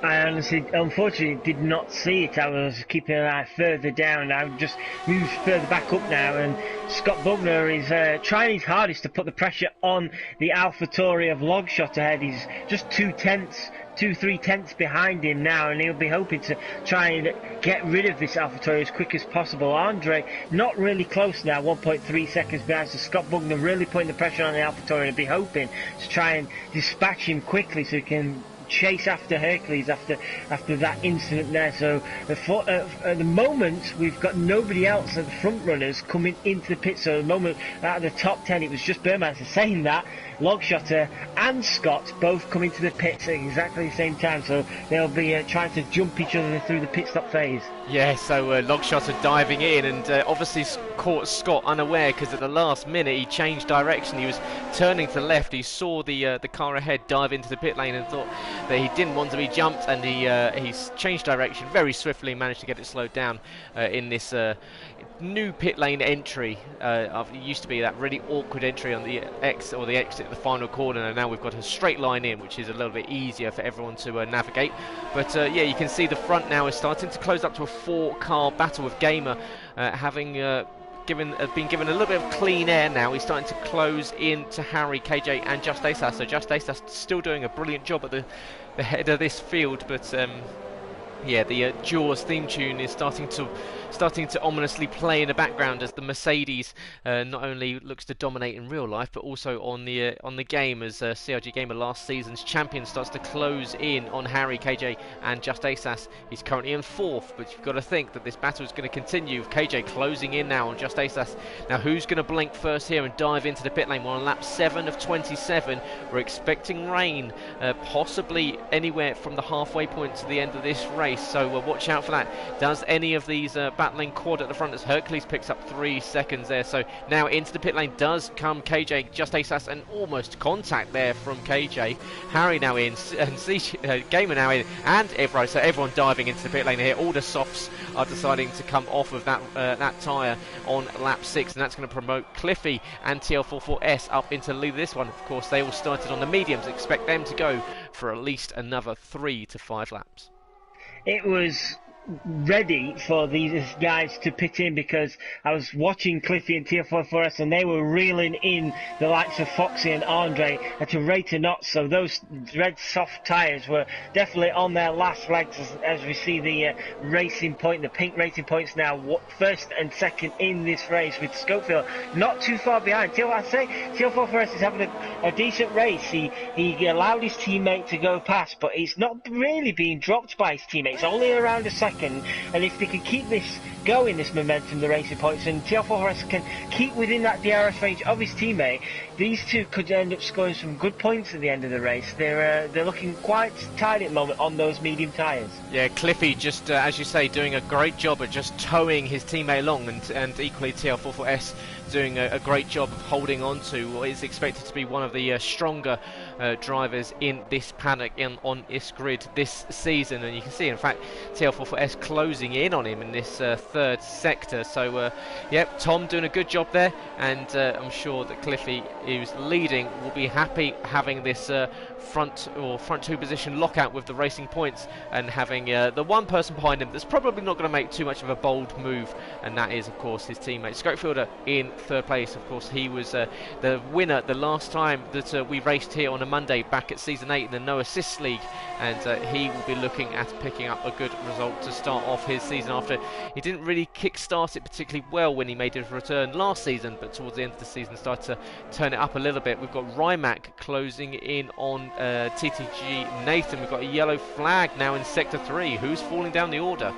I honestly, unfortunately, did not see it. I was keeping an eye further down. I've just moved further back up now, and Scott Bugner is trying his hardest to put the pressure on the AlphaTauri of Logshot ahead. He's just 2-3 tenths behind him now, and he'll be hoping to try and get rid of this AlphaTauri as quick as possible. Andre not really close now, 1.3 seconds behind, so Scott Bugner really putting the pressure on the AlphaTauri and be hoping to try and dispatch him quickly so he can chase after Hercules after that incident there. So at the moment we've got nobody else at the front runners coming into the pit. So at the moment out of the top 10 it was just Burmeister. Saying that, Logshotter and Scott both coming to the pits at exactly the same time, so they'll be trying to jump each other through the pit stop phase. Yeah, so Logshotter diving in, and obviously caught Scott unaware, because at the last minute he changed direction. He was turning to the left, he saw the car ahead dive into the pit lane and thought that he didn't want to be jumped, and he's changed direction very swiftly, managed to get it slowed down in this new pit lane entry. It used to be that really awkward entry on the exit at the final corner, and now we've got a straight line in, which is a little bit easier for everyone to navigate. But yeah, you can see the front now is starting to close up to a 4-car battle, with Gamer having been given a little bit of clean air now. He's starting to close in to Harry, KJ and Just ASAS. So Just ASAS still doing a brilliant job at the head of this field, but yeah, the Jaws theme tune is starting to ominously play in the background as the Mercedes not only looks to dominate in real life, but also on the game, as CRG Gamer, last season's champion, starts to close in on Harry, KJ and Just ASAS. He's currently in 4th, but you've got to think that this battle is going to continue, with KJ closing in now on Just ASAS. Now who's going to blink first here and dive into the pit lane? We're on lap 7 of 27. We're expecting rain, possibly anywhere from the halfway point to the end of this race, so watch out for that. Does any of these battling quad at the front, as Hercules picks up 3 seconds there. So now into the pit lane does come KJ, Just ASAS, and almost contact there from KJ. Harry now in, and Gamer now in, and everyone, so everyone diving into the pit lane here. All the softs are deciding to come off of that tyre on lap 6, and that's going to promote Cliffy and TL44S up into the lead of this one. Of course, they all started on the mediums. Expect them to go for at least another 3 to 5 laps. It was ready for these guys to pit in, because I was watching Cliffy and TL44S and they were reeling in the likes of Foxy and Andre at a rate of knots, so those red soft tyres were definitely on their last legs as we see the Racing Point, the pink Racing Points now first and second in this race, with Schofield not too far behind. TL44S is having a decent race. He allowed his teammate to go past, but he's not really being dropped by his teammate. It's only around a second, and if they can keep this going, this momentum, the racing points, and TL4S can keep within that DRS range of his teammate, these two could end up scoring some good points at the end of the race. They're looking quite tight at the moment on those medium tyres. Yeah, Cliffy just, as you say, doing a great job at just towing his teammate along, and equally TL44S doing a great job of holding on to what is expected to be one of the stronger drivers in this paddock on this grid this season. And you can see, in fact, TL44S closing in on him in this third sector. So, yep, Tom doing a good job there, and I'm sure that Cliffy, who's leading, will be happy having this front two position lockout with the racing points, and having the one person behind him that's probably not going to make too much of a bold move, and that is, of course, his teammate Schofielder in third place. Of course, he was the winner the last time that we raced here on a Monday back at Season 8 in the No Assist League, and he will be looking at picking up a good result to start off his season after he didn't really kick-start it particularly well when he made his return last season, but towards the end of the season started to turn it up a little bit. We've got Rymac closing in on TTG Nathan. We've got a yellow flag now in Sector 3. Who's falling down the order?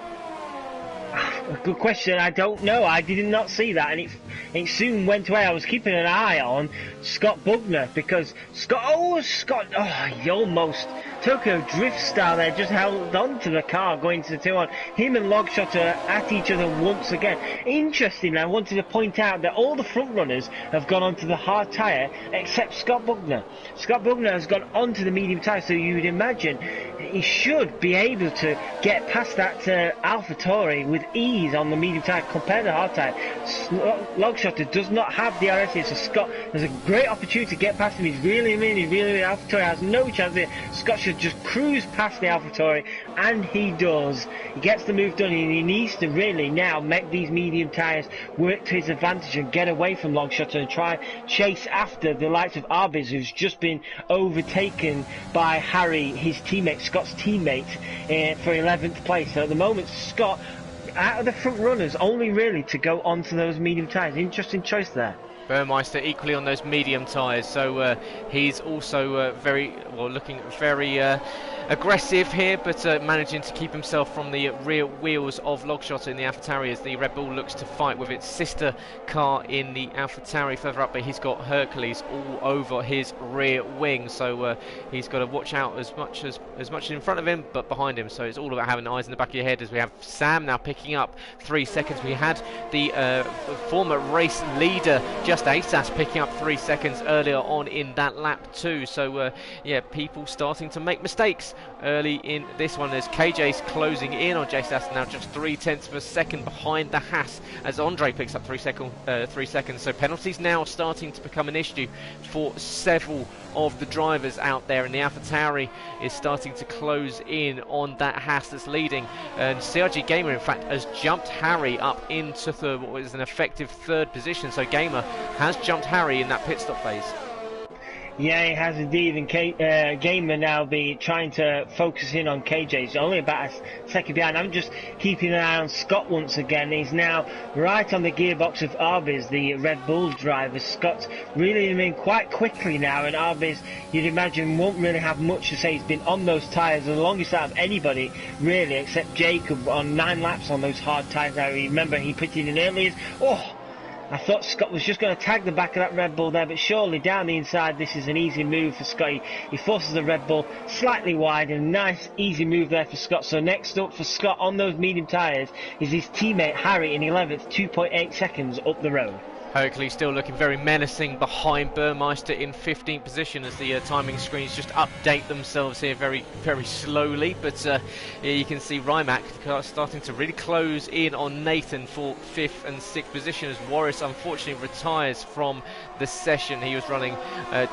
Good question. I don't know. I did not see that, and it soon went away. I was keeping an eye on Scott Bugner, because Scott, he almost Tokyo Drift style there, just held on to the car going to the 2-1. Him and Logshot are at each other once again. Interestingly, I wanted to point out that all the front runners have gone onto the hard tyre except Scott Bugner. Scott Bugner has gone onto the medium tyre, so you'd imagine he should be able to get past that AlphaTauri with ease on the medium tyre compared to the hard tyre. Logshotter does not have the RS here, so Scott has a great opportunity to get past him. He's reeling in, AlphaTauri has no chance here. Scott should just cruise past the AlphaTauri, and he does. He gets the move done, and he needs to really now make these medium tyres work to his advantage and get away from Logshotter and try chase after the likes of Arbiz, who's just been overtaken by Harry, his teammate, Scott's teammate, for 11th place. So at the moment, Scott, out of the front runners, only really to go onto those medium tyres. Interesting choice there. Burmeister equally on those medium tyres, so he's also looking very aggressive here, but managing to keep himself from the rear wheels of Logshotter in the AlphaTauri as the Red Bull looks to fight with its sister car in the AlphaTauri further up, but he's got Hercules all over his rear wing, so he's got to watch out as much in front of him but behind him. So it's all about having eyes in the back of your head, as we have Sam now picking up 3 seconds. We had the former race leader just ASAS picking up 3 seconds earlier on in that lap too. So yeah, people starting to make mistakes early in this one. As KJ's closing in on JSAS, now just 0.3 of a second behind the Haas, as Andre picks up 3 seconds. So penalties now starting to become an issue for several of the drivers out there, and the AlphaTauri is starting to close in on that Haas that's leading, and CRG Gamer in fact has jumped Harry up into what is an effective third position. So Gamer has jumped Harry in that pit stop phase. Yeah, he has indeed, and Gamer now be trying to focus in on KJ. He's only about a second behind. I'm just keeping an eye on Scott once again. He's now right on the gearbox of Arbiz, the Red Bull driver. Scott's really moving quite quickly now, and Arbiz, you'd imagine, won't really have much to say. He's been on those tyres the longest out of anybody, really, except Jacob, on 9 laps on those hard tyres. I remember he pitted in earlier. I thought Scott was just going to tag the back of that Red Bull there, but surely down the inside this is an easy move for Scott. He forces the Red Bull slightly wide, and a nice easy move there for Scott. So next up for Scott on those medium tyres is his teammate Harry in 11th, 2.8 seconds up the road. Hercules still looking very menacing behind Burmeister in 15th position, as the timing screens just update themselves here very, very slowly. But yeah, you can see Rymac starting to really close in on Nathan for 5th and 6th position, as Warris unfortunately retires from the session. He was running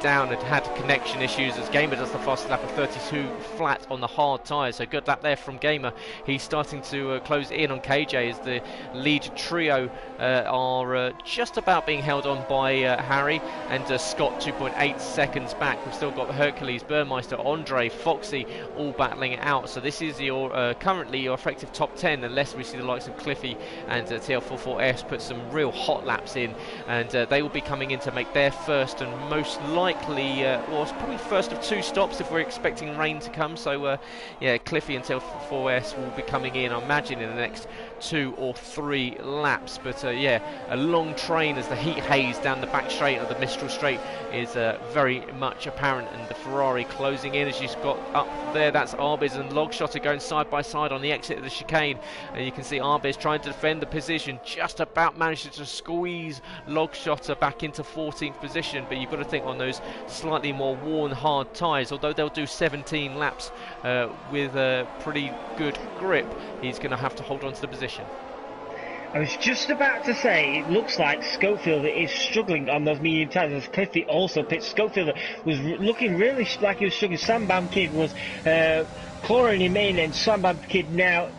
down and had connection issues, as Gamer does the fastest lap of 32 flat on the hard tyres. So good lap there from Gamer. He's starting to close in on KJ, as the lead trio are just about being held on by Harry and Scott 2.8 seconds back. We've still got Hercules, Burmeister, Andre, Foxy all battling it out. So this is your currently your effective top 10, unless we see the likes of Cliffy and TL44S put some real hot laps in, and they will be coming in to make their first and most likely, well, it's probably first of 2 stops if we're expecting rain to come. So yeah, Cliffy and TL44S will be coming in, I imagine, in the next 2 or 3 laps. But yeah, a long train as the heat haze down the back straight of the Mistral Straight is very much apparent, and the Ferrari closing in as you've got up there. That's Arbiz and Logshotter going side by side on the exit of the chicane, and you can see Arbiz trying to defend the position, just about managed to squeeze Logshotter back into 14th position. But you've got to think, on those slightly more worn hard tyres, although they'll do 17 laps with a pretty good grip, he's going to have to hold on to the position. I was just about to say, it looks like Schofield is struggling on those medium tyres, as Cliffy also pitched. Schofield was looking really like he was struggling. Sambam Kid was clawing him in, and Sambam Kid now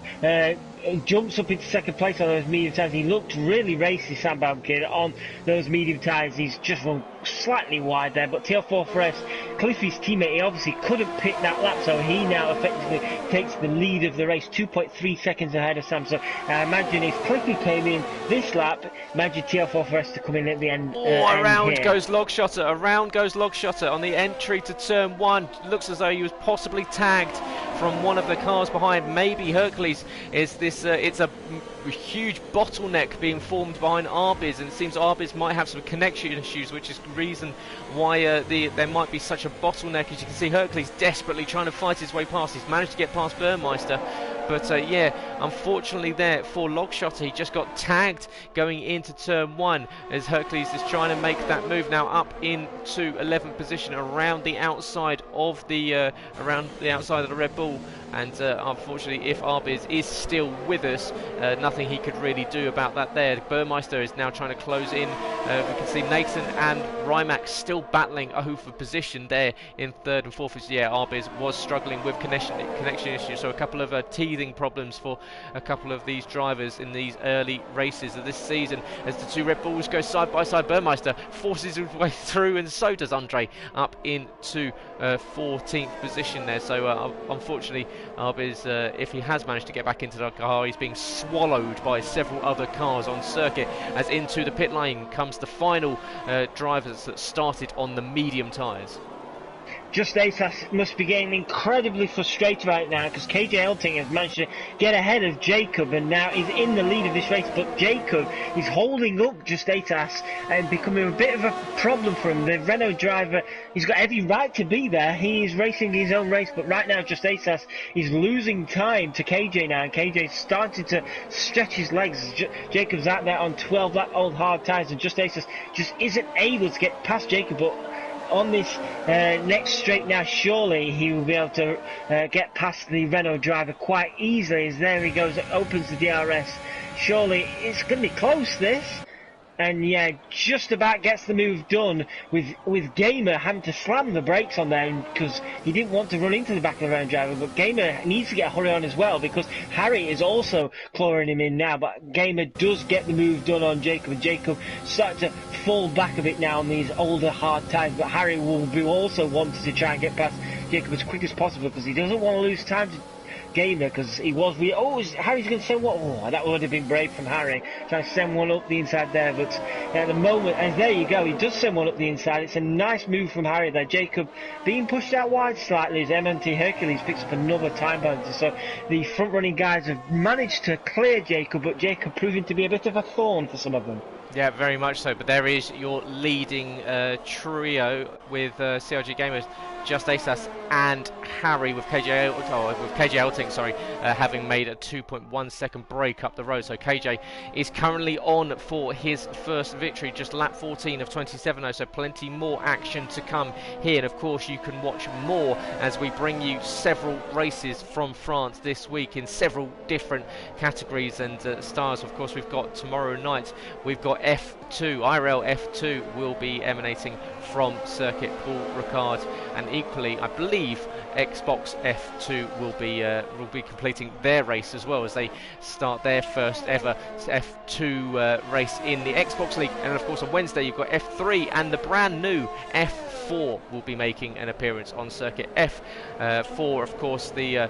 jumps up into second place on those medium tyres. He looked really racy, Sambam Kid, on those medium tyres. He's just run slightly wide there, but TL4 Cliffy's teammate, he obviously couldn't pick that lap, so he now effectively takes the lead of the race, 2.3 seconds ahead of Sam. So I imagine if Cliffy came in this lap, imagine TL4 to come in at the end. Around goes Logshotter on the entry to turn 1. Looks as though he was possibly tagged from one of the cars behind. Maybe Hercules is this. It's a huge bottleneck being formed behind Arbiz, and it seems Arbiz might have some connection issues, which is the reason why there might be such a bottleneck. As you can see, Hercules desperately trying to fight his way past. He's managed to get past Burmeister, but yeah, unfortunately there for Logshotter, he just got tagged going into turn 1 as Hercules is trying to make that move now up into 11th position around the outside of the Red Bull. And unfortunately, if Arbiz is still with us, nothing he could really do about that there. Burmeister is now trying to close in. We can see Nathan and Rimac still battling for position there in 3rd and 4th. Yeah, Arbiz was struggling with connection issues, so a couple of teething problems for a couple of these drivers in these early races of this season. As the two Red Bulls go side by side, Burmeister forces his way through, and so does Andre up into 14th position there. So unfortunately, Arbiz, if he has managed to get back into the car, he's being swallowed by several other cars on circuit, as into the pit lane comes the final drivers that started on the medium tyres. Just Asas must be getting incredibly frustrated right now, because KJ Elting has managed to get ahead of Jacob and now is in the lead of this race, but Jacob is holding up Just Asas and becoming a bit of a problem for him. The Renault driver, he's got every right to be there. He is racing his own race, but right now Just Asas is losing time to KJ now, and KJ is starting to stretch his legs. Jacob's out there on 12 old hard tyres, and Just Asas just isn't able to get past Jacob. But on this next straight now, surely he will be able to get past the Renault driver quite easily, as there he goes, opens the DRS. Surely it's going to be close, this. And yeah, just about gets the move done, with Gamer having to slam the brakes on there because he didn't want to run into the back of the Renault driver. But Gamer needs to get a hurry on as well, because Harry is also clawing him in now. But Gamer does get the move done on Jacob, and Jacob starts to fall back a bit now on these older hard tyres. But Harry will be also wanting to try and get past Jacob as quick as possible, because he doesn't want to lose time to Gamer, because he was Harry's going to send one. Oh, that would have been brave from Harry, trying to send one up the inside there. But at the moment, and there you go, he does send one up the inside. It's a nice move from Harry there. Jacob being pushed out wide slightly as MMT Hercules picks up another time penalty. So the front running guys have managed to clear Jacob, but Jacob proving to be a bit of a thorn for some of them. Yeah, very much so. But there is your leading trio with CRG Gamers, Just Asas and Harry, with KJ Elting, having made a 2.1 second break up the road. So KJ is currently on for his first victory, just lap 14 of 27. So plenty more action to come here. And of course, you can watch more as we bring you several races from France this week in several different categories and stars. Of course, we've got tomorrow night, we've got F2, IRL F2 will be emanating from Circuit Paul Ricard, and equally, I believe Xbox F2 will be completing their race as well, as they start their first ever F2 race in the Xbox League. And of course, on Wednesday you've got F3, and the brand new F4 will be making an appearance on Circuit F4. Of course, the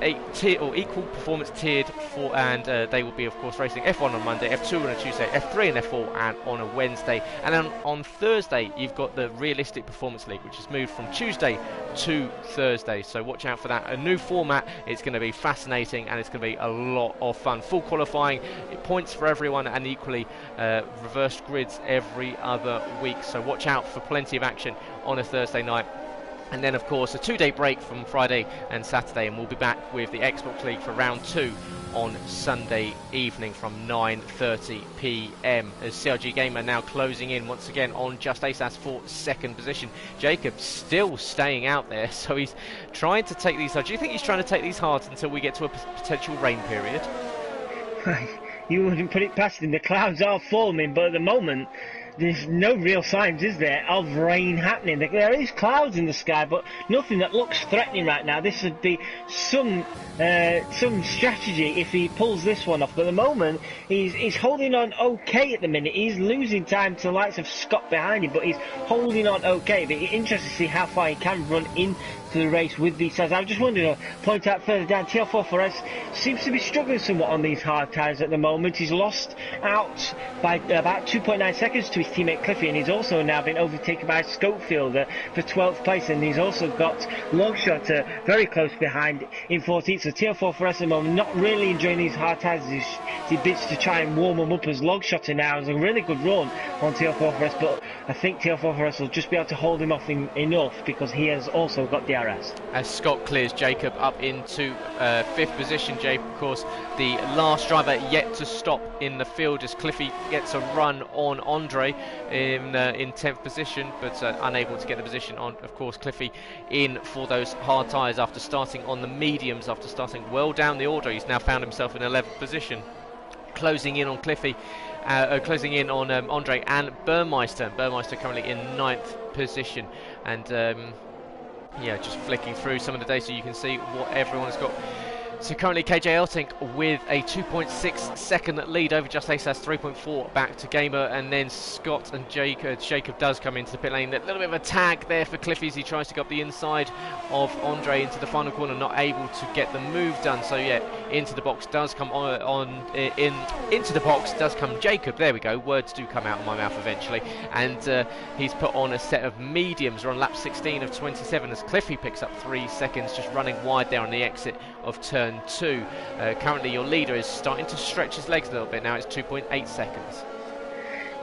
equal performance tiered for, and they will be of course racing F1 on Monday, F2 on a Tuesday, F3 and F4 and on a Wednesday. And then on Thursday you've got the Realistic Performance League, which has moved from Tuesday to Thursday. Thursday. So watch out for that. A new format. It's going to be fascinating and it's going to be a lot of fun. Full qualifying, points for everyone, and equally reversed grids every other week. So watch out for plenty of action on a Thursday night. And then, of course, a 2-day break from Friday and Saturday, and we'll be back with the Xbox League for round 2 on Sunday evening from 9:30 p.m. as CRG Gamer now closing in once again on Just Asas for second position. Jacob still staying out there, so he's trying to take these hard. Do you think he's trying to take these hard until we get to a potential rain period? You wouldn't put it past him. The clouds are forming, but at the moment there's no real signs, is there, of rain happening. There is clouds in the sky, but nothing that looks threatening right now. This would be some strategy if he pulls this one off. But at the moment, he's holding on okay at the minute. He's losing time to the likes of Scott behind him, but he's holding on okay. But it's interesting to see how far he can run into the race with these tyres. I just wanted to point out further down, TL4 for us seems to be struggling somewhat on these hard tyres at the moment. He's lost out by about 2.9 seconds to his teammate Cliffy, and he's also now been overtaken by Schofield for 12th place, and he's also got Longshot very close behind in 14th. So TL4 for us at the moment not really enjoying these hard tyres. He bits to try and warm them up, as Longshotter now has a really good run on TL4 for us, but I think TL4 for us will just be able to hold him off enough because he has also got DRS. As Scott clears Jacob up into 5th position. Jacob, of course, the last driver yet to stop in the field as Cliffy gets a run on Andre in 10th position, but unable to get the position on. Of course, Cliffy in for those hard tyres after starting on the mediums, after starting well down the order. He's now found himself in 11th position. Closing in on Cliffy, closing in on Andre and Burmeister. Burmeister currently in 9th position, and yeah, just flicking through some of the data, you can see what everyone's got. So currently KJ Eltink with a 2.6 second lead over Just Asas, 3.4 back to Gamer, and then Scott and Jacob does come into the pit lane. A little bit of a tag there for Cliffy as he tries to go up the inside of Andre into the final corner, not able to get the move done. So yeah, into the box does come into the box does come Jacob. There we go, words do come out of my mouth eventually, and he's put on a set of mediums. We're on lap 16 of 27 as Cliffy picks up 3 seconds, just running wide there on the exit of turn 2. Currently your leader is starting to stretch his legs a little bit now. It's 2.8 seconds.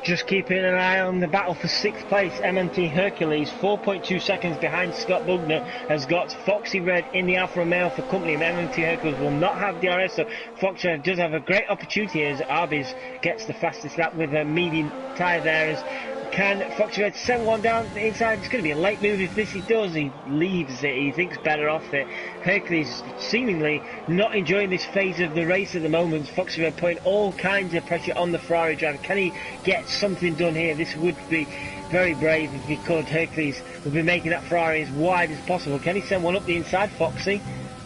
Just keeping an eye on the battle for 6th place. MMT Hercules 4.2 seconds behind Scott Bugner has got Foxy Red in the Alfa Romeo for company. MMT Hercules will not have DRS, so Foxy Red does have a great opportunity as Arbis gets the fastest lap with a medium tyre there. As can Foxy Red send one down the inside? It's going to be a late move if this he does. He leaves it. He thinks better off it. Hercules seemingly not enjoying this phase of the race at the moment. Foxy Red putting all kinds of pressure on the Ferrari driver. Can he get something done here? This would be very brave if he could. Hercules will be making that Ferrari as wide as possible. Can he send one up the inside, Foxy?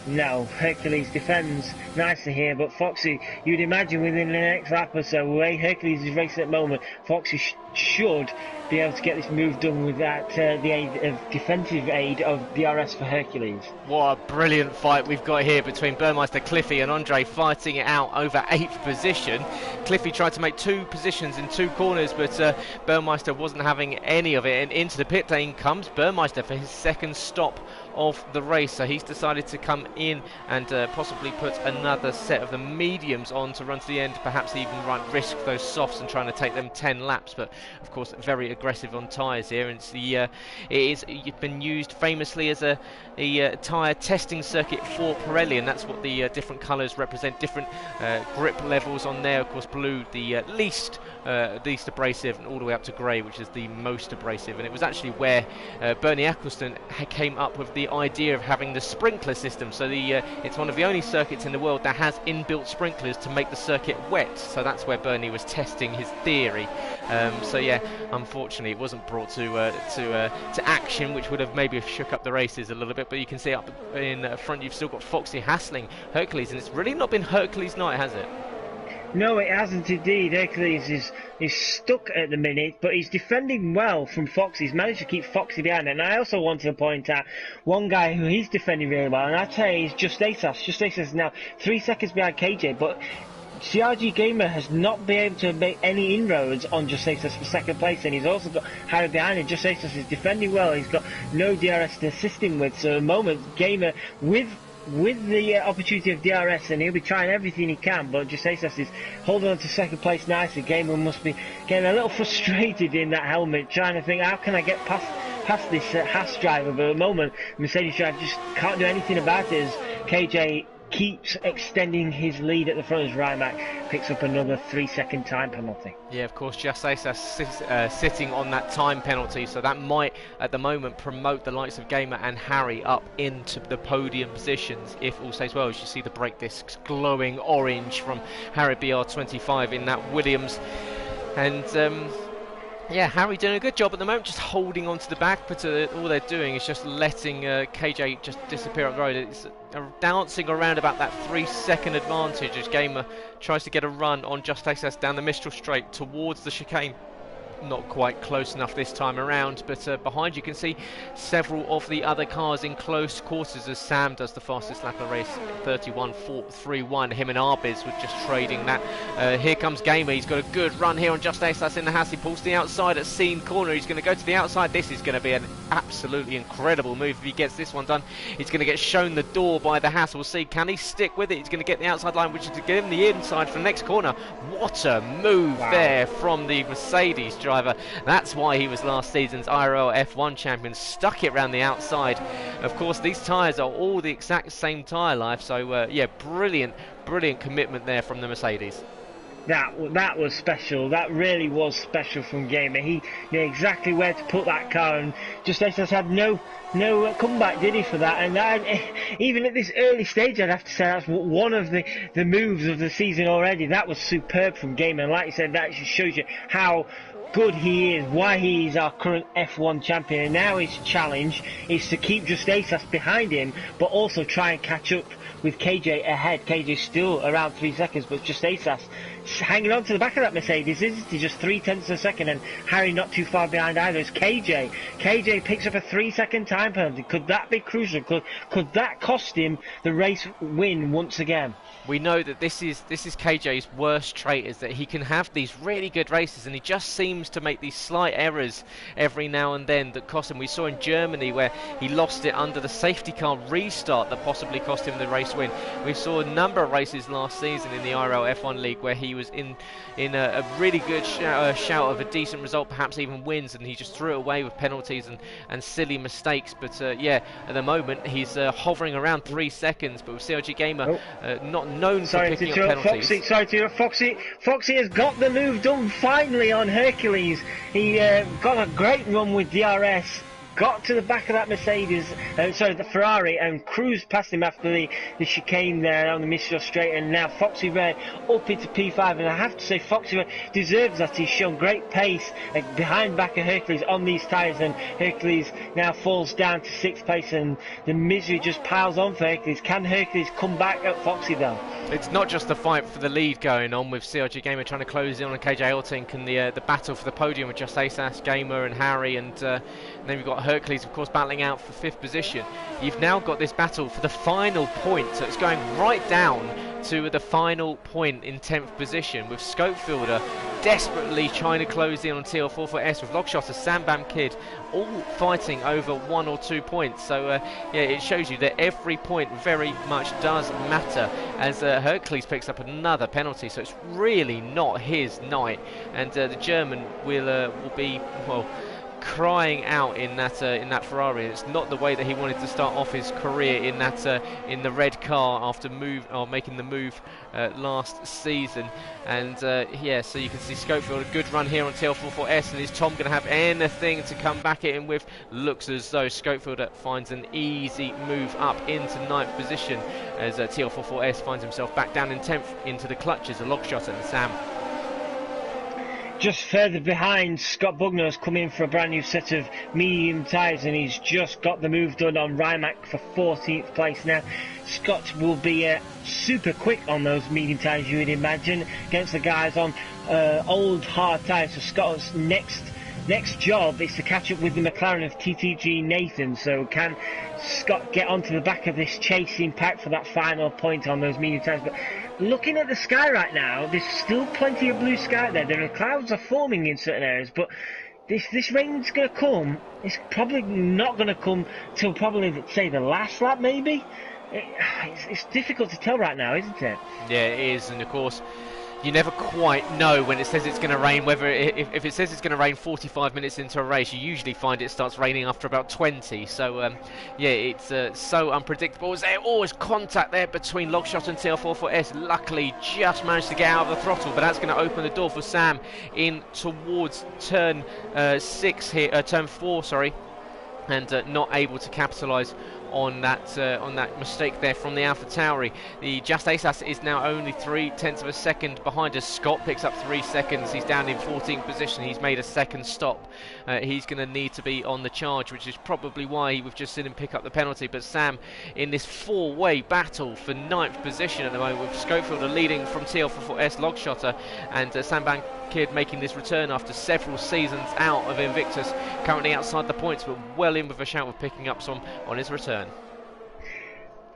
No, Hercules defends nicely here, but Foxy, you'd imagine within the next lap or so, the way Hercules is racing at the moment, Foxy should be able to get this move done without the aid of defensive aid of DRS for Hercules. What a brilliant fight we've got here between Burmeister, Cliffy and Andre, fighting it out over 8th position. Cliffy tried to make 2 positions in 2 corners, but Burmeister wasn't having any of it, and into the pit lane comes Burmeister for his 2nd stop of the race. So he's decided to come in and possibly put another set of the mediums on to run to the end, perhaps even risk those softs and trying to take them 10 laps, but of course very aggressive on tyres here. And it's been used famously as a tyre testing circuit for Pirelli, and that's what the different colours represent, different grip levels on there. Of course blue the least abrasive, and all the way up to grey, which is the most abrasive. And it was actually where Bernie Eccleston came up with the idea of having the sprinkler system. So it's one of the only circuits in the world that has inbuilt sprinklers to make the circuit wet. So that's where Bernie was testing his theory. So yeah, unfortunately it wasn't brought to action, which would have maybe shook up the races a little bit. But you can see up in front you've still got Foxy hassling Hercules, and it's really not been Hercules' night, has it? No, it hasn't indeed. Hercules is stuck at the minute, but he's defending well from Foxy. He's managed to keep Foxy behind. And I also wanted to point out one guy who he's defending really well, and I'd say is Just Asas. Just Asas is now 3 seconds behind KJ, but CRG Gamer has not been able to make any inroads on Justatus for second place, and he's also got Harry behind him. Justatus is defending well. He's got no DRS to assist him with. So at the moment, Gamer with the opportunity of DRS, and he'll be trying everything he can, but Justatus is holding on to second place nicely. Gamer must be getting a little frustrated in that helmet, trying to think, how can I get past this Haas driver? But at the moment, Mercedes driver just can't do anything about it, as KJ keeps extending his lead at the front as Rimac picks up another 3-second time penalty. Yeah, of course, Justatus sitting on that time penalty, so that might at the moment promote the likes of Gamer and Harry up into the podium positions if all stays well. As you see the brake discs glowing orange from Harry BR25 in that Williams, and yeah, Harry doing a good job at the moment, just holding on to the back, but all they're doing is just letting KJ just disappear up the road. It's dancing around about that 3-second advantage as Gamer tries to get a run on Justatus down the Mistral Straight towards the chicane. Not quite close enough this time around, but behind you can see several of the other cars in close quarters as Sam does the fastest lap of the race, 31.431. Him and Arbiz were just trading that. Here comes Gamer. He's got a good run here on Justatus in the Haas. He pulls to the outside at Scene Corner. He's going to go to the outside. This is going to be an absolutely incredible move if he gets this one done. He's going to get shown the door by the Haas. We'll see, can he stick with it? He's going to get the outside line, which is to get him the inside for the next corner. What a move there from the Mercedes driver. That's why he was last season's IRL F1 champion. Stuck it around the outside. Of course, these tyres are all the exact same tyre life, so yeah, brilliant commitment there from the Mercedes. That was special. That really was special from Gamer. He knew exactly where to put that car, and Justatus had no comeback, did he, for that? And even at this early stage, I'd have to say that's one of the moves of the season already. That was superb from Gamer, and like you said, that just shows you how good he is, why he is our current F1 champion. And now his challenge is to keep Justatus behind him, but also try and catch up with KJ ahead. KJ still around 3 seconds, but Justatus hanging on to the back of that Mercedes, isn't he? Just 0.3 of a second, and Harry not too far behind either. It's KJ picks up a 3-second time penalty. Could that be crucial? Could that cost him the race win once again? We know that this is KJ's worst trait, is that he can have these really good races and he just seems to make these slight errors every now and then that cost him. We saw in Germany where he lost it under the safety car restart that possibly cost him the race win. We saw a number of races last season in the IRL F1 League where he was in a really good shout of a decent result, perhaps even wins, and he just threw it away with penalties and silly mistakes. But yeah, at the moment he's hovering around 3 seconds, but with CRG Gamer not known for picking up penalties. Foxy has got the move done finally on Hercules. He got a great run with DRS, got to the back of that Mercedes, the Ferrari, and cruised past him after the chicane there on the Mistral Straight, and now Foxy Red up into P5, and I have to say Foxy Red deserves that. He's shown great pace behind back of Hercules on these tyres, and Hercules now falls down to 6th place, and the misery just piles on for Hercules. Can Hercules come back at Foxy though? It's not just the fight for the lead going on with CRG Gamer trying to close in on KJ Eltink, and the battle for the podium with Justatus, Gamer and Harry, and then we've got Hercules, of course, battling out for 5th position. You've now got this battle for the final point, so it's going right down to the final point in 10th position, with Scopefielder desperately trying to close in on TL44S, with Logshotter, Sambam Kid, all fighting over 1 or 2 points. So yeah, it shows you that every point very much does matter, as Hercules picks up another penalty, so it's really not his night, and the German will be, well, crying out in that Ferrari. It's not the way that he wanted to start off his career in that in the red car after making the move last season. And yeah, so you can see Scopefield, a good run here on TL44S, and is Tom going to have anything to come back at him with? Looks as though Scopefield finds an easy move up into 9th position, as TL44S finds himself back down in 10th into the clutches of Logshot and Sam. Just further behind, Scott Bugner's come in for a brand new set of medium tyres, and he's just got the move done on Rimac for 14th place. Now, Scott will be super quick on those medium tyres, you would imagine, against the guys on old hard tyres. So Scott's next job is to catch up with the McLaren of TTG Nathan. So can Scott get onto the back of this chasing pack for that final point on those medium tyres? But looking at the sky right now, there's still plenty of blue sky there. The clouds are forming in certain areas, but this rain's going to come. It's probably not going to come till probably, say, the last lap, maybe. It's difficult to tell right now, isn't it? Yeah, it is, and of course, you never quite know when it says it's going to rain, whether if it says it's going to rain 45 minutes into a race, you usually find it starts raining after about 20. So, yeah, it's so unpredictable. Was there always contact there between Logshot and TL44S? Luckily, just managed to get out of the throttle, but that's going to open the door for Sam in towards turn 4, sorry, and not able to capitalise on that mistake there from the AlphaTauri. The Just Asas is now only 0.3 of a second behind us. Scott picks up 3 seconds. He's down in 14th position. He's made a second stop. He's going to need to be on the charge, which is probably why we've just seen him pick up the penalty. But Sam in this 4-way battle for 9th position at the moment, with Schofield leading from TL44S Logshotter, and Sam Bankid making this return after several seasons out of Invictus, currently outside the points, but well in with a shout of picking up some on his return.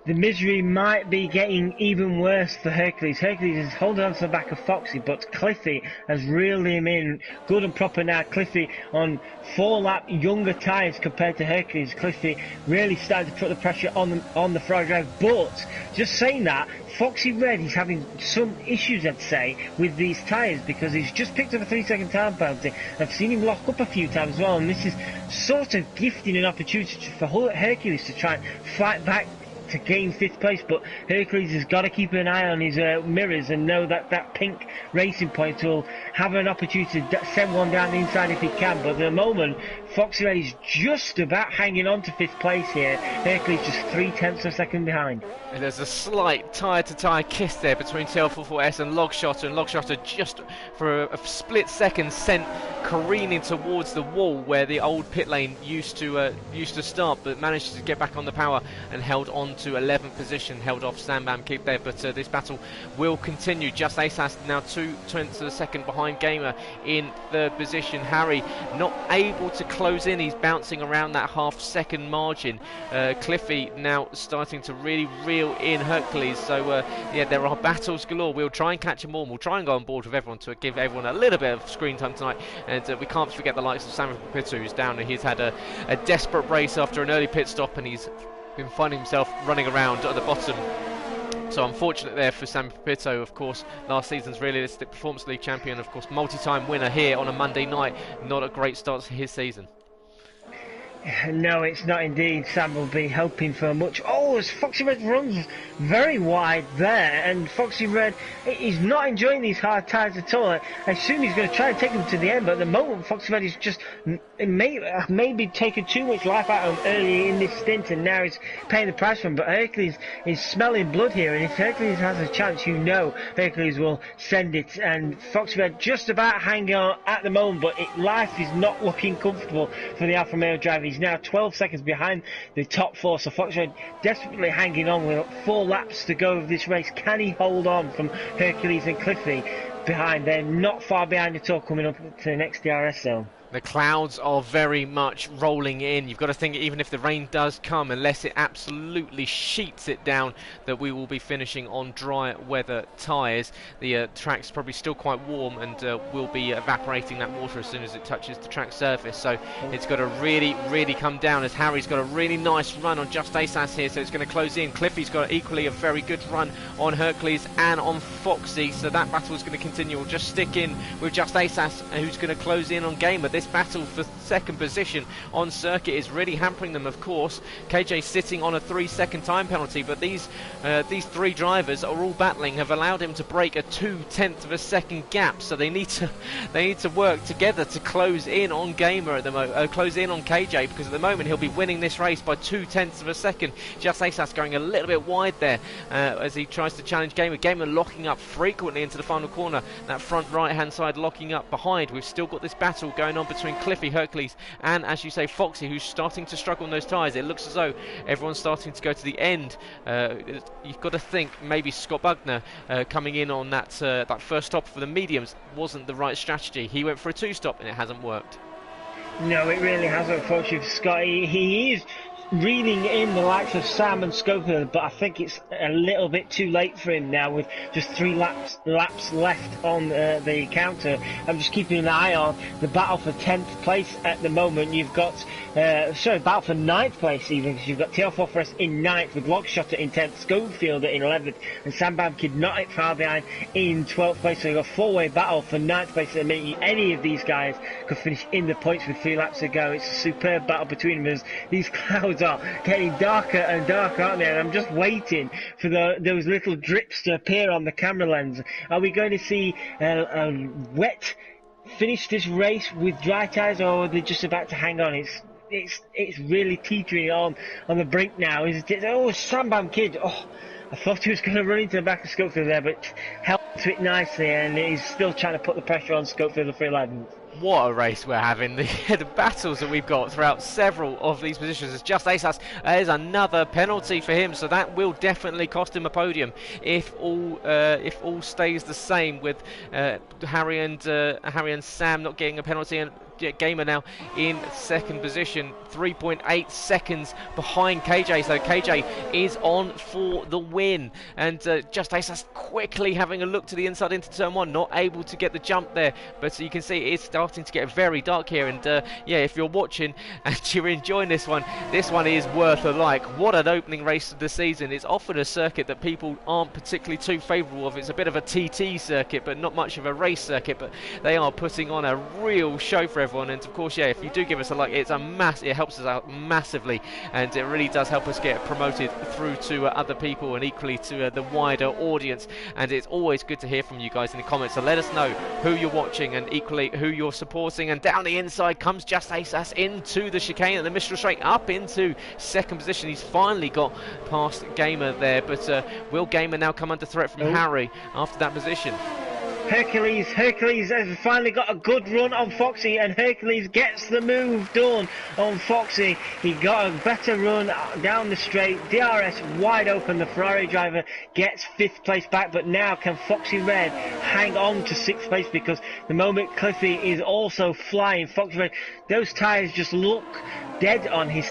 The misery might be getting even worse for Hercules. Hercules is holding on to the back of Foxy, but Cliffy has reeled him in good and proper now. Cliffy on 4-lap younger tyres compared to Hercules. Cliffy really started to put the pressure on the Ferrari drive, but just saying that, Foxy Red is having some issues, I'd say, with these tyres, because he's just picked up a 3-second time penalty. I've seen him lock up a few times as well, and this is sort of gifting an opportunity for Hercules to try and fight back to gain 5th place, but Hercules has got to keep an eye on his mirrors and know that that pink racing point will have an opportunity to send one down the inside if he can. But at the moment, Foxy Red is just about hanging on to 5th place here. Hercules just 0.3 of a second behind. And there's a slight tyre-to-tyre kiss there between TL44S and Logshotter, and Logshotter just for a split second sent careening towards the wall where the old pit lane used to start, but managed to get back on the power and held on to 11th position, held off Sam Bankid there. But this battle will continue. Just Asas now 0.2 of a second behind Gamer in 3rd position. Harry not able to close in. He's bouncing around that half-second margin. Cliffy now starting to really reel in Hercules. So yeah, there are battles galore. We'll try and catch them all. We'll try and go on board with everyone to give everyone a little bit of screen time tonight. And we can't forget the likes of Samuel Pitu, who's down. He's had a desperate race after an early pit stop, and he's been finding himself running around at the bottom. So unfortunate there for Sam Pepito, of course, last season's Realistic Performance League champion, of course, multi-time winner here on a Monday night. Not a great start to his season. No, it's not indeed. Sam will be hoping for much. Oh, as Foxy Red runs very wide there, and Foxy Red is not enjoying these hard tyres at all. I assume he's going to try and take them to the end, but at the moment Foxy Red is just maybe taken too much life out of him early in this stint, and now he's paying the price for him. But Hercules is smelling blood here, and if Hercules has a chance, you know Hercules will send it. And Foxy Red just about hanging on at the moment, but life is not looking comfortable for the Alfa Romeo driver. He's now 12 seconds behind the top 4, so Foxy Red desperately hanging on with 4 laps to go of this race. Can he hold on from Hercules and Cliffy behind? They're not far behind at all coming up to the next DRS zone. The clouds are very much rolling in. You've got to think, even if the rain does come, unless it absolutely sheets it down, that we will be finishing on dry weather tyres. The track's probably still quite warm, and will be evaporating that water as soon as it touches the track surface. So it's got to really come down, as Harry's got a really nice run on Just Asas here, so it's going to close in. Cliffy's got equally a very good run on Hercules and on Foxy, so that battle is going to continue. We'll just stick in with Just Asas, who's going to close in on Gamer. This battle for 2nd position on circuit is really hampering them, of course. KJ sitting on a 3-second time penalty, but these 3 drivers are all battling, have allowed him to break a 0.2 of a second gap, so they need to work together to close in on Gamer at the moment, close in on KJ, because at the moment he'll be winning this race by 0.2 of a second. Just Asas going a little bit wide there as he tries to challenge Gamer. Gamer locking up frequently into the final corner, that front right hand side locking up behind. We've still got this battle going on between Cliffy, Hercules and, as you say, Foxy, who's starting to struggle on those tyres. It looks as though everyone's starting to go to the end. You've got to think maybe Scott Bugner coming in on that first stop for the mediums wasn't the right strategy. He went for a 2-stop and it hasn't worked. No, it really hasn't, unfortunately, for Scott. He is reeling in the likes of Sam and Schofield, but I think it's a little bit too late for him now with just 3 laps left on the counter. I'm just keeping an eye on the battle for 10th place at the moment. You've got, battle for 9th place even, because you've got TL4 Forest in 9th with Lockshotter in 10th, Schofield in 11th, and Sambam Kid not far behind in 12th place. So you've got a 4-way battle for 9th place at the minute. Any of these guys could finish in the points with 3 laps to go. It's a superb battle between them as these clouds are getting darker and darker, aren't they? And I'm just waiting for those little drips to appear on the camera lens. Are we going to see a wet finish this race with dry tyres, or are they just about to hang on? It's really teetering on the brink now, isn't it? Oh, Sambam Kid. Oh, I thought he was going to run into the back of Schofield there, but held to it nicely, and he's still trying to put the pressure on Schofield for 11th. What a race we're having. The battles that we've got throughout several of these positions is just Asas. There's another penalty for him, so that will definitely cost him a podium if all stays the same, with Harry and Sam not getting a penalty, and Gamer now in 2nd position, 3.8 seconds behind KJ, so KJ is on for the win. And just Asas quickly having a look to the inside into turn 1, not able to get the jump there, but you can see it's starting to get very dark here. And yeah, if you're watching and you're enjoying this one is worth a like. What an opening race of the season. It's often a circuit that people aren't particularly too favourable of. It's a bit of a TT circuit, but not much of a race circuit, but they are putting on a real show for everyone. And of course, yeah, if you do give us a like, it helps us out massively, and it really does help us get promoted through to other people, and equally to the wider audience. And it's always good to hear from you guys in the comments, so let us know who you're watching and equally who you're supporting. And down the inside comes Just Asas into the chicane, and the Mistral straight up into 2nd position. He's finally got past Gamer there, but will Gamer now come under threat from Harry after that position? Hercules has finally got a good run on Foxy, and Hercules gets the move done on Foxy. He got a better run down the straight. DRS wide open. The Ferrari driver gets 5th place back, but now can Foxy Red hang on to 6th place, because the moment Cliffy is also flying. Foxy Red, those tyres just look dead on his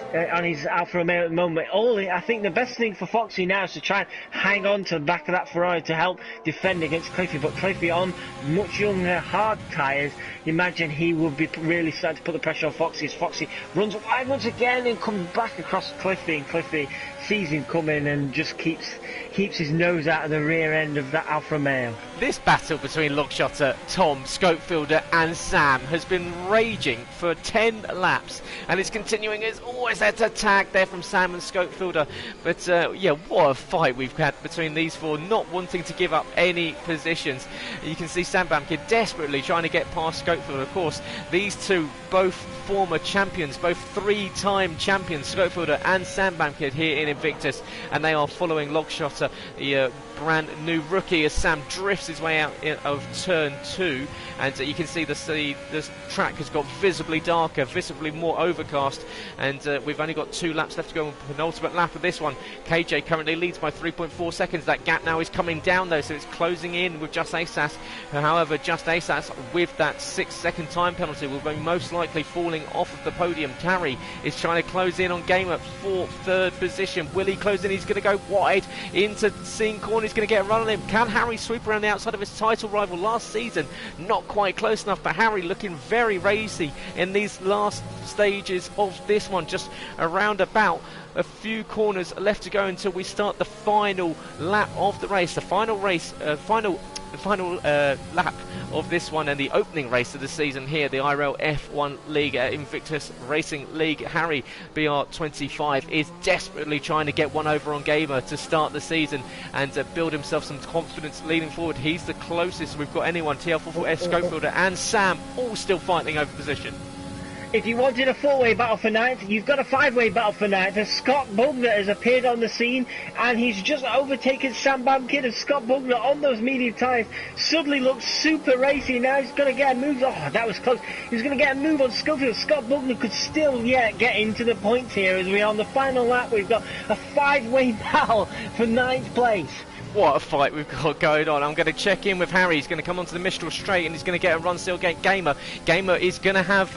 Alfa Romeo at the moment. I think the best thing for Foxy now is to try and hang on to the back of that Ferrari to help defend against Cliffy, but Cliffy on much younger hard tyres, imagine he would be really starting to put the pressure on Foxy, as Foxy runs wide once again and comes back across Cliffy, and Cliffy sees him coming and just keeps his nose out of the rear end of that Alfa Romeo. This battle between Lockshotter, Tom, Scopefielder and Sam has been raging for 10 laps, and it's continuing. As always, there's a tag there from Sam and Scopefielder, but yeah, what a fight we've had between these 4, not wanting to give up any positions. You can see Sam Bamkid desperately trying to get past Scopefielder. Of course, these two, both former champions, both 3-time champions, Scopefielder and Sam Bamkid here in Invictus, and they are following Lockshotter, the brand new rookie, as Sam drifts his way out of turn 2, and you can see the track has got visibly darker, visibly more overcast, and we've only got 2 laps left to go on penultimate lap of this one. KJ currently leads by 3.4 seconds. That gap now is coming down though, so it's closing in with Just Asas. However, Just Asas, with that 6-second time penalty, will be most likely falling off of the podium. Carey is trying to close in on Gamer for 3rd position. Will he close in? He's going to go wide into seeing corner. He's going to get a run on him. Can Harry sweep around the outside of his title rival last season? Not quite close enough, but Harry looking very racy in these last stages of this one. Just around about a few corners left to go until we start the final lap of the race. The final lap of this one, and the opening race of the season here, the IRL F1 League, Invictus Racing League. Harry, BR25, is desperately trying to get one over on Gamer to start the season and build himself some confidence leading forward. He's the closest we've got anyone. TL44 Scopefielder and Sam all still fighting over position. If you wanted a 4-way battle for 9th, you've got a 5-way battle for 9th, as Scott Bugner has appeared on the scene, and he's just overtaken Sam Bamkid. Of Scott Bugner on those medium tyres suddenly looks super racy. Now he's going to get a move. Oh, that was close. He's going to get a move on Schofield. Scott Bugner could still get into the points here as we're on the final lap. We've got a 5-way battle for 9th place. What a fight we've got going on. I'm going to check in with Harry. He's going to come onto the Mistral straight and he's going to get a run still against Gamer. Gamer is going to have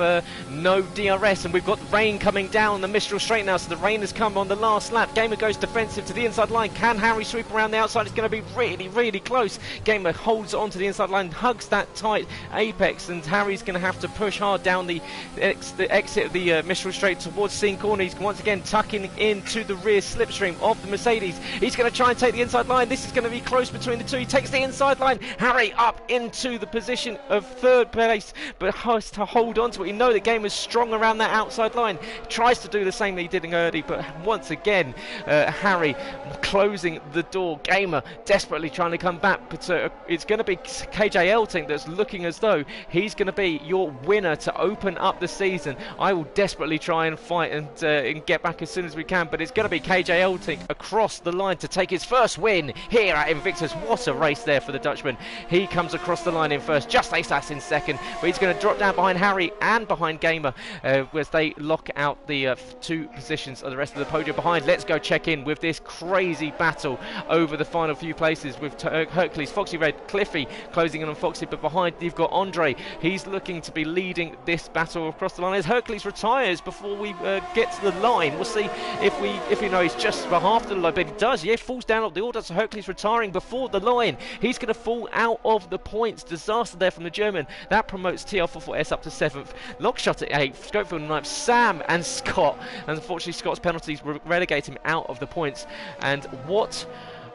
no DRS, and we've got rain coming down the Mistral straight now, so the rain has come on the last lap. Gamer goes defensive to the inside line. Can Harry sweep around the outside? It's going to be really, really close. Gamer holds onto the inside line, hugs that tight apex, and Harry's going to have to push hard down the exit of the Mistral straight towards Scene Corner. He's once again tucking into the rear slipstream of the Mercedes. He's going to try and take the inside line. This is going to be close between the two. He takes the inside line. Harry up into the position of third place, but has to hold on to it. You know the game is strong around that outside line. Tries to do the same that he did in early, but once again, Harry closing the door. Gamer desperately trying to come back, but it's going to be KJ Elting that's looking as though he's going to be your winner to open up the season. I will desperately try and fight and get back as soon as we can, but it's going to be KJ Elting across the line to take his first win here at Invictus. What a race there for the Dutchman. He comes across the line in first, just Ace in second, but he's going to drop down behind Harry and behind Gamer as they lock out the two positions of the rest of the podium behind. Let's go check in with this crazy battle over the final few places with Hercules, Foxy Red, Cliffy closing in on Foxy, but behind you've got Andre. He's looking to be leading this battle across the line as Hercules retires before we get to the line. We'll see if we know he's just for half the line, but he does. Yeah, falls down off the order, so Hercules retiring before the line. He's going to fall out of the points. Disaster there from the German. That promotes TL44S up to 7th. Lockshot at 8th. Schofield 9th. Sam and Scott. And unfortunately, Scott's penalties relegate him out of the points. And what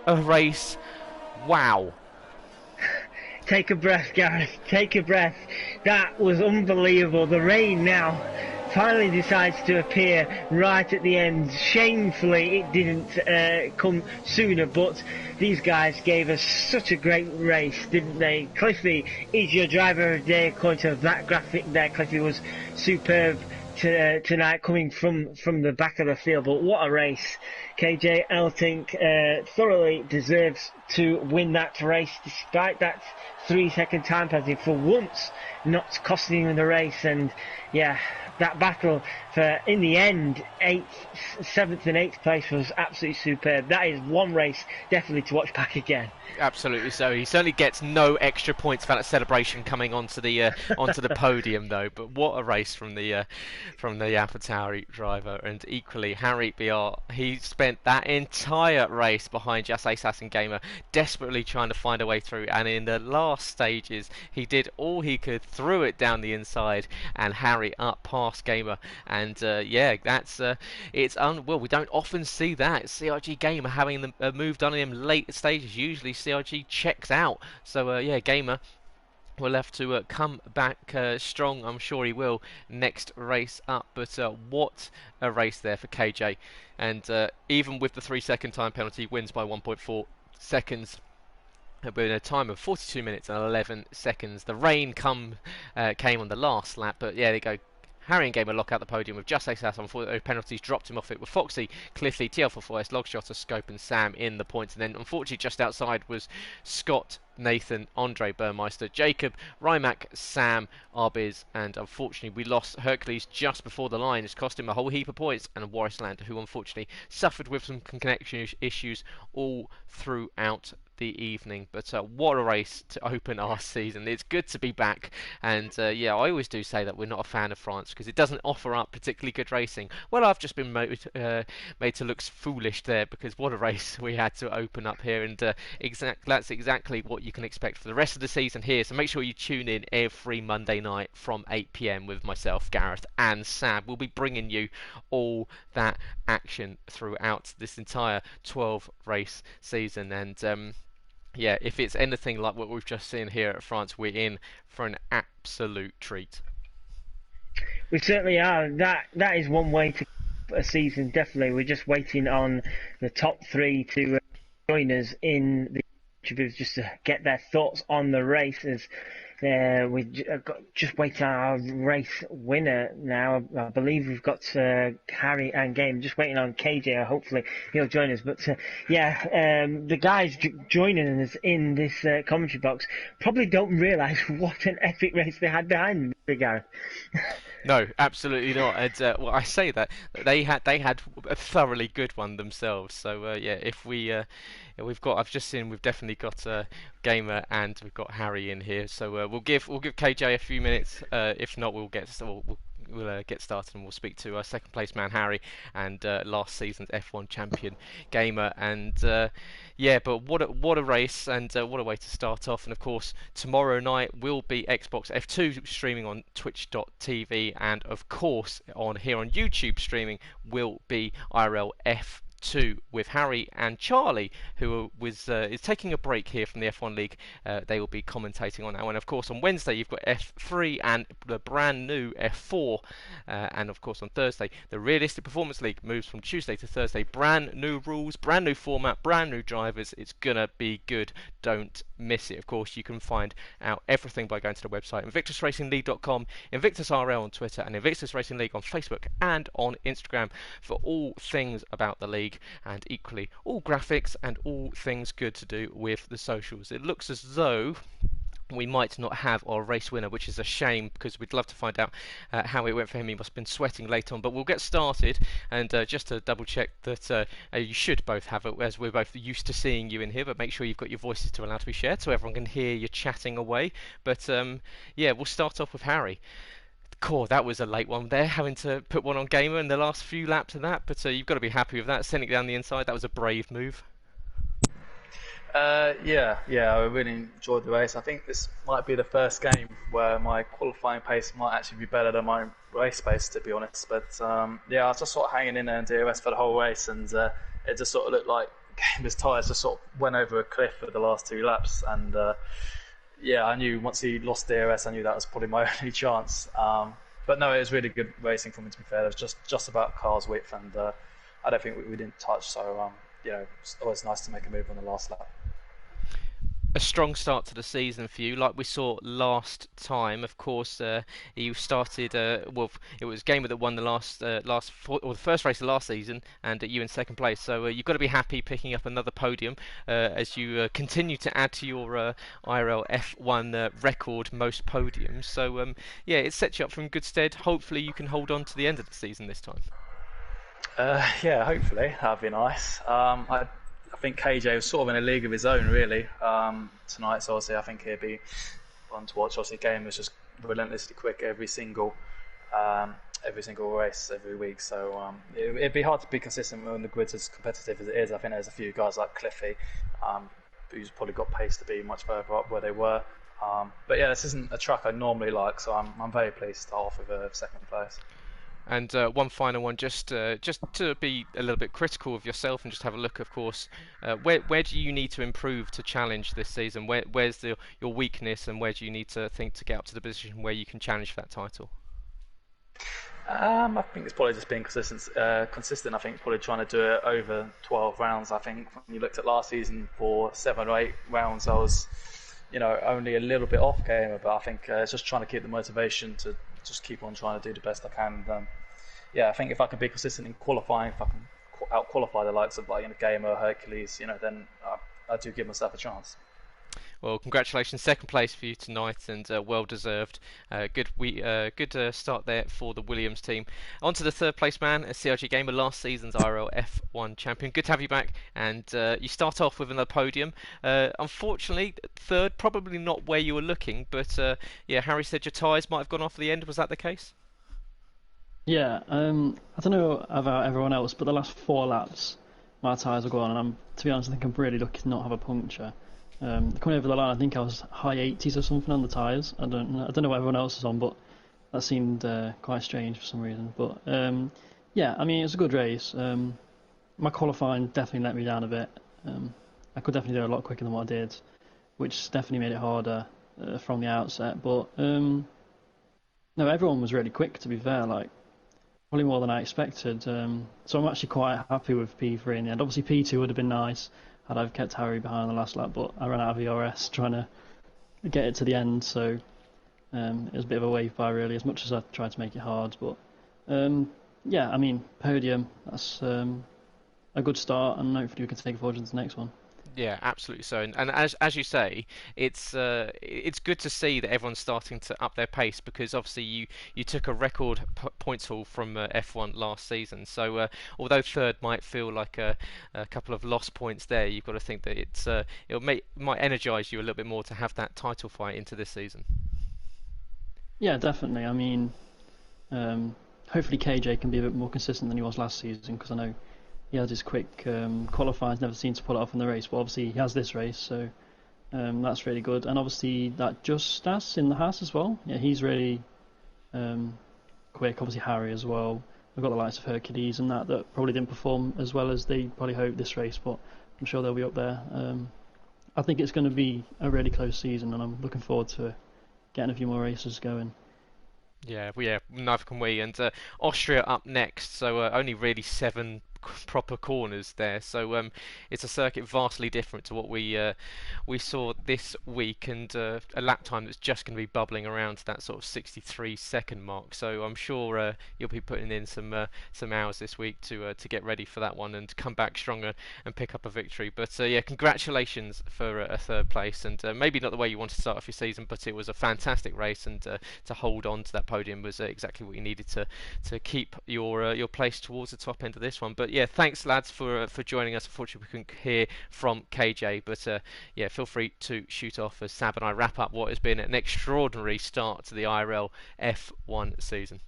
a race. Wow. Take a breath, Gareth. Take a breath. That was unbelievable. The rain now finally decides to appear right at the end. Shamefully, it didn't come sooner, but these guys gave us such a great race, didn't they? Cliffy is your driver of the day, according to that graphic there. Cliffy was superb tonight, coming from the back of the field, but what a race. KJ Elting thoroughly deserves to win that race, despite that 3-second time penalty for once not costing him the race. And yeah, that battle for, in the end, 7th and 8th place was absolutely superb. That is one race definitely to watch back again. Absolutely so. He certainly gets no extra points for that celebration coming onto the podium though. But what a race from the AlphaTauri driver, and equally Harry BR. He spent that entire race behind just Assassin Gamer, desperately trying to find a way through. And in the last stages, he did all he could, threw it down the inside, and Harry up past Gamer. And yeah, that's well, we don't often see that. CRG Gamer having moved on in late stages. Usually CRG checks out. So yeah, Gamer will have to come back strong. I'm sure he will next race up. But what a race there for KJ. And even with the 3-second time penalty, wins by 1.4 seconds. With a time of 42 minutes and 11 seconds. The rain came on the last lap, but yeah, they go. Harry and Gamer lock out the podium with just Ace on for penalties, dropped him off it with Foxy, Cliffy, TL44S, Logshotter, Scope and Sam in the points. And then unfortunately just outside was Scott, Nathan, Andre Burmeister, Jacob, Rymac, Sam, Arbiz, and unfortunately we lost Hercules just before the line. It's cost him a whole heap of points, and Warrisland, who unfortunately suffered with some connection issues all throughout the evening. But what a race to open our season. It's good to be back, and yeah, I always do say that we're not a fan of France because it doesn't offer up particularly good racing. Well, I've just been made to look foolish there, because what a race we had to open up here, and that's exactly what you can expect for the rest of the season here. So make sure you tune in every Monday night from 8 PM with myself, Gareth and Sab. We'll be bringing you all that action throughout this entire 12 race season. And yeah, if it's anything like what we've just seen here at France, we're in for an absolute treat. We certainly are. That is one way to a season, definitely. We're just waiting on the top 3 to join us in the just to get their thoughts on the races. We just waiting on our race winner now. I believe we've got Harry and Game. Just waiting on KJ. Hopefully he'll join us. But yeah, the guys joining us in this commentary box probably don't realise what an epic race they had behind them, Gareth. No, absolutely not. And well, I say that they had a thoroughly good one themselves. So yeah, Yeah, I've just seen we've definitely got Gamer and we've got Harry in here. So we'll give KJ a few minutes. If not, we'll get started and we'll speak to our second place man Harry and last season's F1 champion Gamer. And yeah, but what a race and what a way to start off. And of course, tomorrow night will be Xbox F2 streaming on Twitch.tv, and of course on here on YouTube streaming will be IRL F2 with Harry and Charlie, who is taking a break here from the F1 League. They will be commentating on that. And of course on Wednesday you've got F3 and the brand new F4, and of course on Thursday the Realistic Performance League moves from Tuesday to Thursday. Brand new rules, brand new format, brand new drivers. It's gonna be good. Don't miss it. Of course you can find out everything by going to the website invictusracingleague.com, InvictusRL on Twitter, and Invictus Racing League on Facebook and on Instagram for all things about the league, and equally all graphics and all things good to do with the socials. It looks as though we might not have our race winner, which is a shame because we'd love to find out how it went for him. He must have been sweating late on, but we'll get started. And just to double check that you should both have it, as we're both used to seeing you in here, but make sure you've got your voices to allow to be shared so everyone can hear you chatting away. But yeah, we'll start off with Harry. Cool, that was a late one there, having to put one on Gamer in the last few laps of that, but you've got to be happy with that, sending it down the inside. That was a brave move. Yeah, I really enjoyed the race. I think this might be the first game where my qualifying pace might actually be better than my race pace, to be honest. But yeah, I was just sort of hanging in there in DRS for the whole race, and it just sort of looked like Gamer's tyres just sort of went over a cliff for the last two laps. And yeah, I knew once he lost DRS, I knew that was probably my only chance. But no, it was really good racing for me, to be fair. It was just about car's width, and I don't think we didn't touch. So you know, it's always nice to make a move on the last lap. A strong start to the season for you, like we saw last time. Of course, you started. Well, it was Gamer that won the the first race of last season, and you in second place. So you've got to be happy picking up another podium as you continue to add to your IRL F1 record, most podiums. So yeah, it sets you up from good stead. Hopefully, you can hold on to the end of the season this time. Yeah, hopefully that'd be nice. I think KJ was sort of in a league of his own, really, tonight. So obviously, I think he'd be fun to watch. Obviously, the game was just relentlessly quick every single race every week. So it'd be hard to be consistent when the grid's as competitive as it is. I think there's a few guys like Cliffy, who's probably got pace to be much further up where they were. But yeah, this isn't a track I normally like, so I'm very pleased to start off with a second place. And one final one, just to be a little bit critical of yourself and just have a look, of course, where do you need to improve to challenge this season? Where's your weakness, and where do you need to think to get up to the position where you can challenge for that title? I think it's probably just being consistent. I think probably trying to do it over 12 rounds. I think when you looked at last season for 7 or 8 rounds, I was, only a little bit off Gamer, but I think it's just trying to keep the motivation to just keep on trying to do the best I can. Yeah, I think if I can be consistent in qualifying, if I can out-qualify the likes of Gamer, Hercules, then I do give myself a chance. Well, congratulations, second place for you tonight, and well deserved. Good start there for the Williams team. On to the third place man, CRG Gamer, last season's IRL F1 champion. Good to have you back, and you start off with another podium. Unfortunately, third, probably not where you were looking, but yeah, Harry said your tyres might have gone off at the end. Was that the case? Yeah, I don't know about everyone else, but the last 4 laps, my tyres were gone, and to be honest, I think I'm really lucky to not have a puncture. Coming over the line, I think I was high 80s or something on the tyres. I don't know what everyone else was on, but that seemed quite strange for some reason. But yeah, I mean, it was a good race. My qualifying definitely let me down a bit. I could definitely do it a lot quicker than what I did, which definitely made it harder from the outset. But no, everyone was really quick, to be fair, probably more than I expected. So I'm actually quite happy with P3 in the end. Obviously P2 would have been nice had I kept Harry behind the last lap, but I ran out of ERS trying to get it to the end, so it was a bit of a wave by really, as much as I tried to make it hard. But yeah, I mean, podium, that's a good start, and hopefully we can take it forward into the next one. Yeah, absolutely so. And as you say, it's good to see that everyone's starting to up their pace, because obviously you took a record points haul from F1 last season. So although third might feel like a couple of lost points there, you've got to think that might energise you a little bit more to have that title fight into this season. Yeah, definitely. I mean, hopefully KJ can be a bit more consistent than he was last season, because I know he has his quick qualifiers, never seemed to pull it off in the race, but obviously he has this race, so that's really good. And obviously that Justas in the Haas as well, yeah, he's really quick. Obviously Harry as well. We've got the likes of Hercules and that probably didn't perform as well as they probably hoped this race, but I'm sure they'll be up there. I think it's going to be a really close season, and I'm looking forward to getting a few more races going. Yeah, neither can we. And Austria up next, so only really 7 proper corners there. So it's a circuit vastly different to what we saw this week, and a lap time that's just going to be bubbling around that sort of 63-second mark. So I'm sure you'll be putting in some hours this week to get ready for that one and come back stronger and pick up a victory. But yeah, congratulations for a third place, and maybe not the way you want to start off your season, but it was a fantastic race, and to hold on to that podium was exactly what you needed to keep your place towards the top end of this one. But yeah, thanks lads for joining us. Unfortunately, we couldn't hear from KJ, but yeah, feel free to shoot off as Sab and I wrap up what has been an extraordinary start to the IRL F1 season.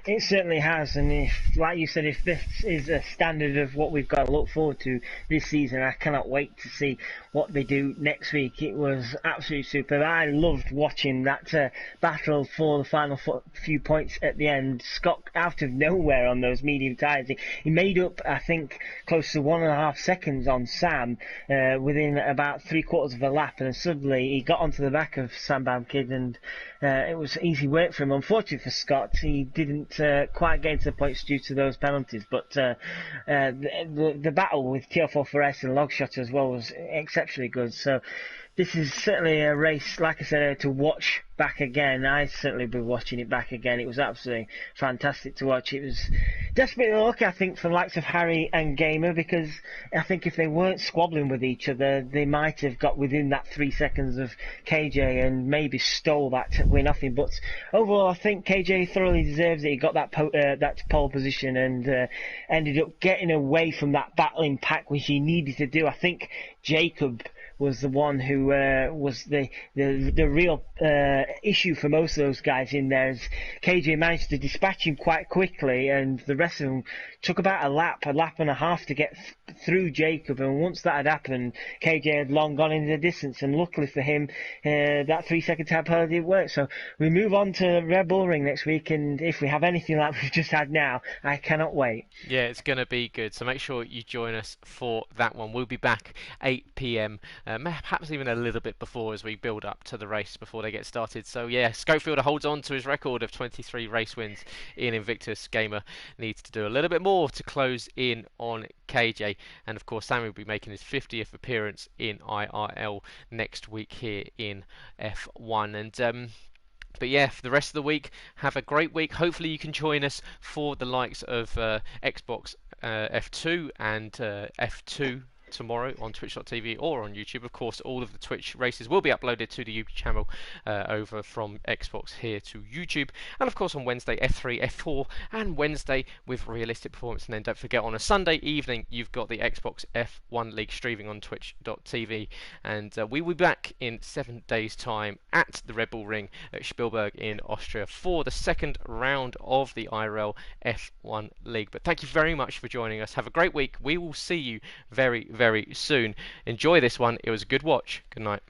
It certainly has, and if, like you said, if this is a standard of what we've got to look forward to this season, I cannot wait to see what they do next week. It was absolutely superb. I loved watching that battle for the final few points at the end. Scott, out of nowhere on those medium tyres, he made up, I think, close to 1.5 seconds on Sam within about 3/4 of a lap, and suddenly he got onto the back of Sam Bamkid, and it was easy work for him. Unfortunately for Scott, he didn't quite get into the points due to those penalties, but the battle with TR4S and Logshot as well was exceptionally good. So this is certainly a race, like I said, to watch back again. I certainly be watching it back again. It was absolutely fantastic to watch. It was desperately lucky, I think, for the likes of Harry and Gamer, because I think if they weren't squabbling with each other, they might have got within that 3 seconds of KJ and maybe stole that win off him. But overall, I think KJ thoroughly deserves it. He got that pole position and ended up getting away from that battling pack, which he needed to do. I think Jacob was the one who was the real issue for most of those guys in there, as KJ managed to dispatch him quite quickly, and the rest of them took about a lap and a half to get through Jacob, and once that had happened, KJ had long gone into the distance, and luckily for him, that 3-second time penalty worked. So we move on to Red Bull Ring next week, and if we have anything like we've just had now, I cannot wait. Yeah, it's going to be good, so make sure you join us for that one. We'll be back 8 p.m, perhaps even a little bit before, as we build up to the race before they get started. So yeah, Schofielder holds on to his record of 23 race wins in Invictus. Gamer needs to do a little bit more to close in on KJ, and of course Sammy will be making his 50th appearance in IRL next week here in F1. And but yeah, for the rest of the week, have a great week. Hopefully you can join us for the likes of Xbox F2 and F2 tomorrow on twitch.tv or on YouTube. Of course, all of the Twitch races will be uploaded to the YouTube channel over from Xbox here to YouTube. And of course on Wednesday, F3, F4, and Wednesday with Realistic Performance. And then don't forget, on a Sunday evening, you've got the Xbox F1 League streaming on twitch.tv. And we will be back in 7 days' time at the Red Bull Ring at Spielberg in Austria for the second round of the IRL F1 League. But thank you very much for joining us. Have a great week. We will see you very, very soon. Enjoy this one. It was a good watch. Good night.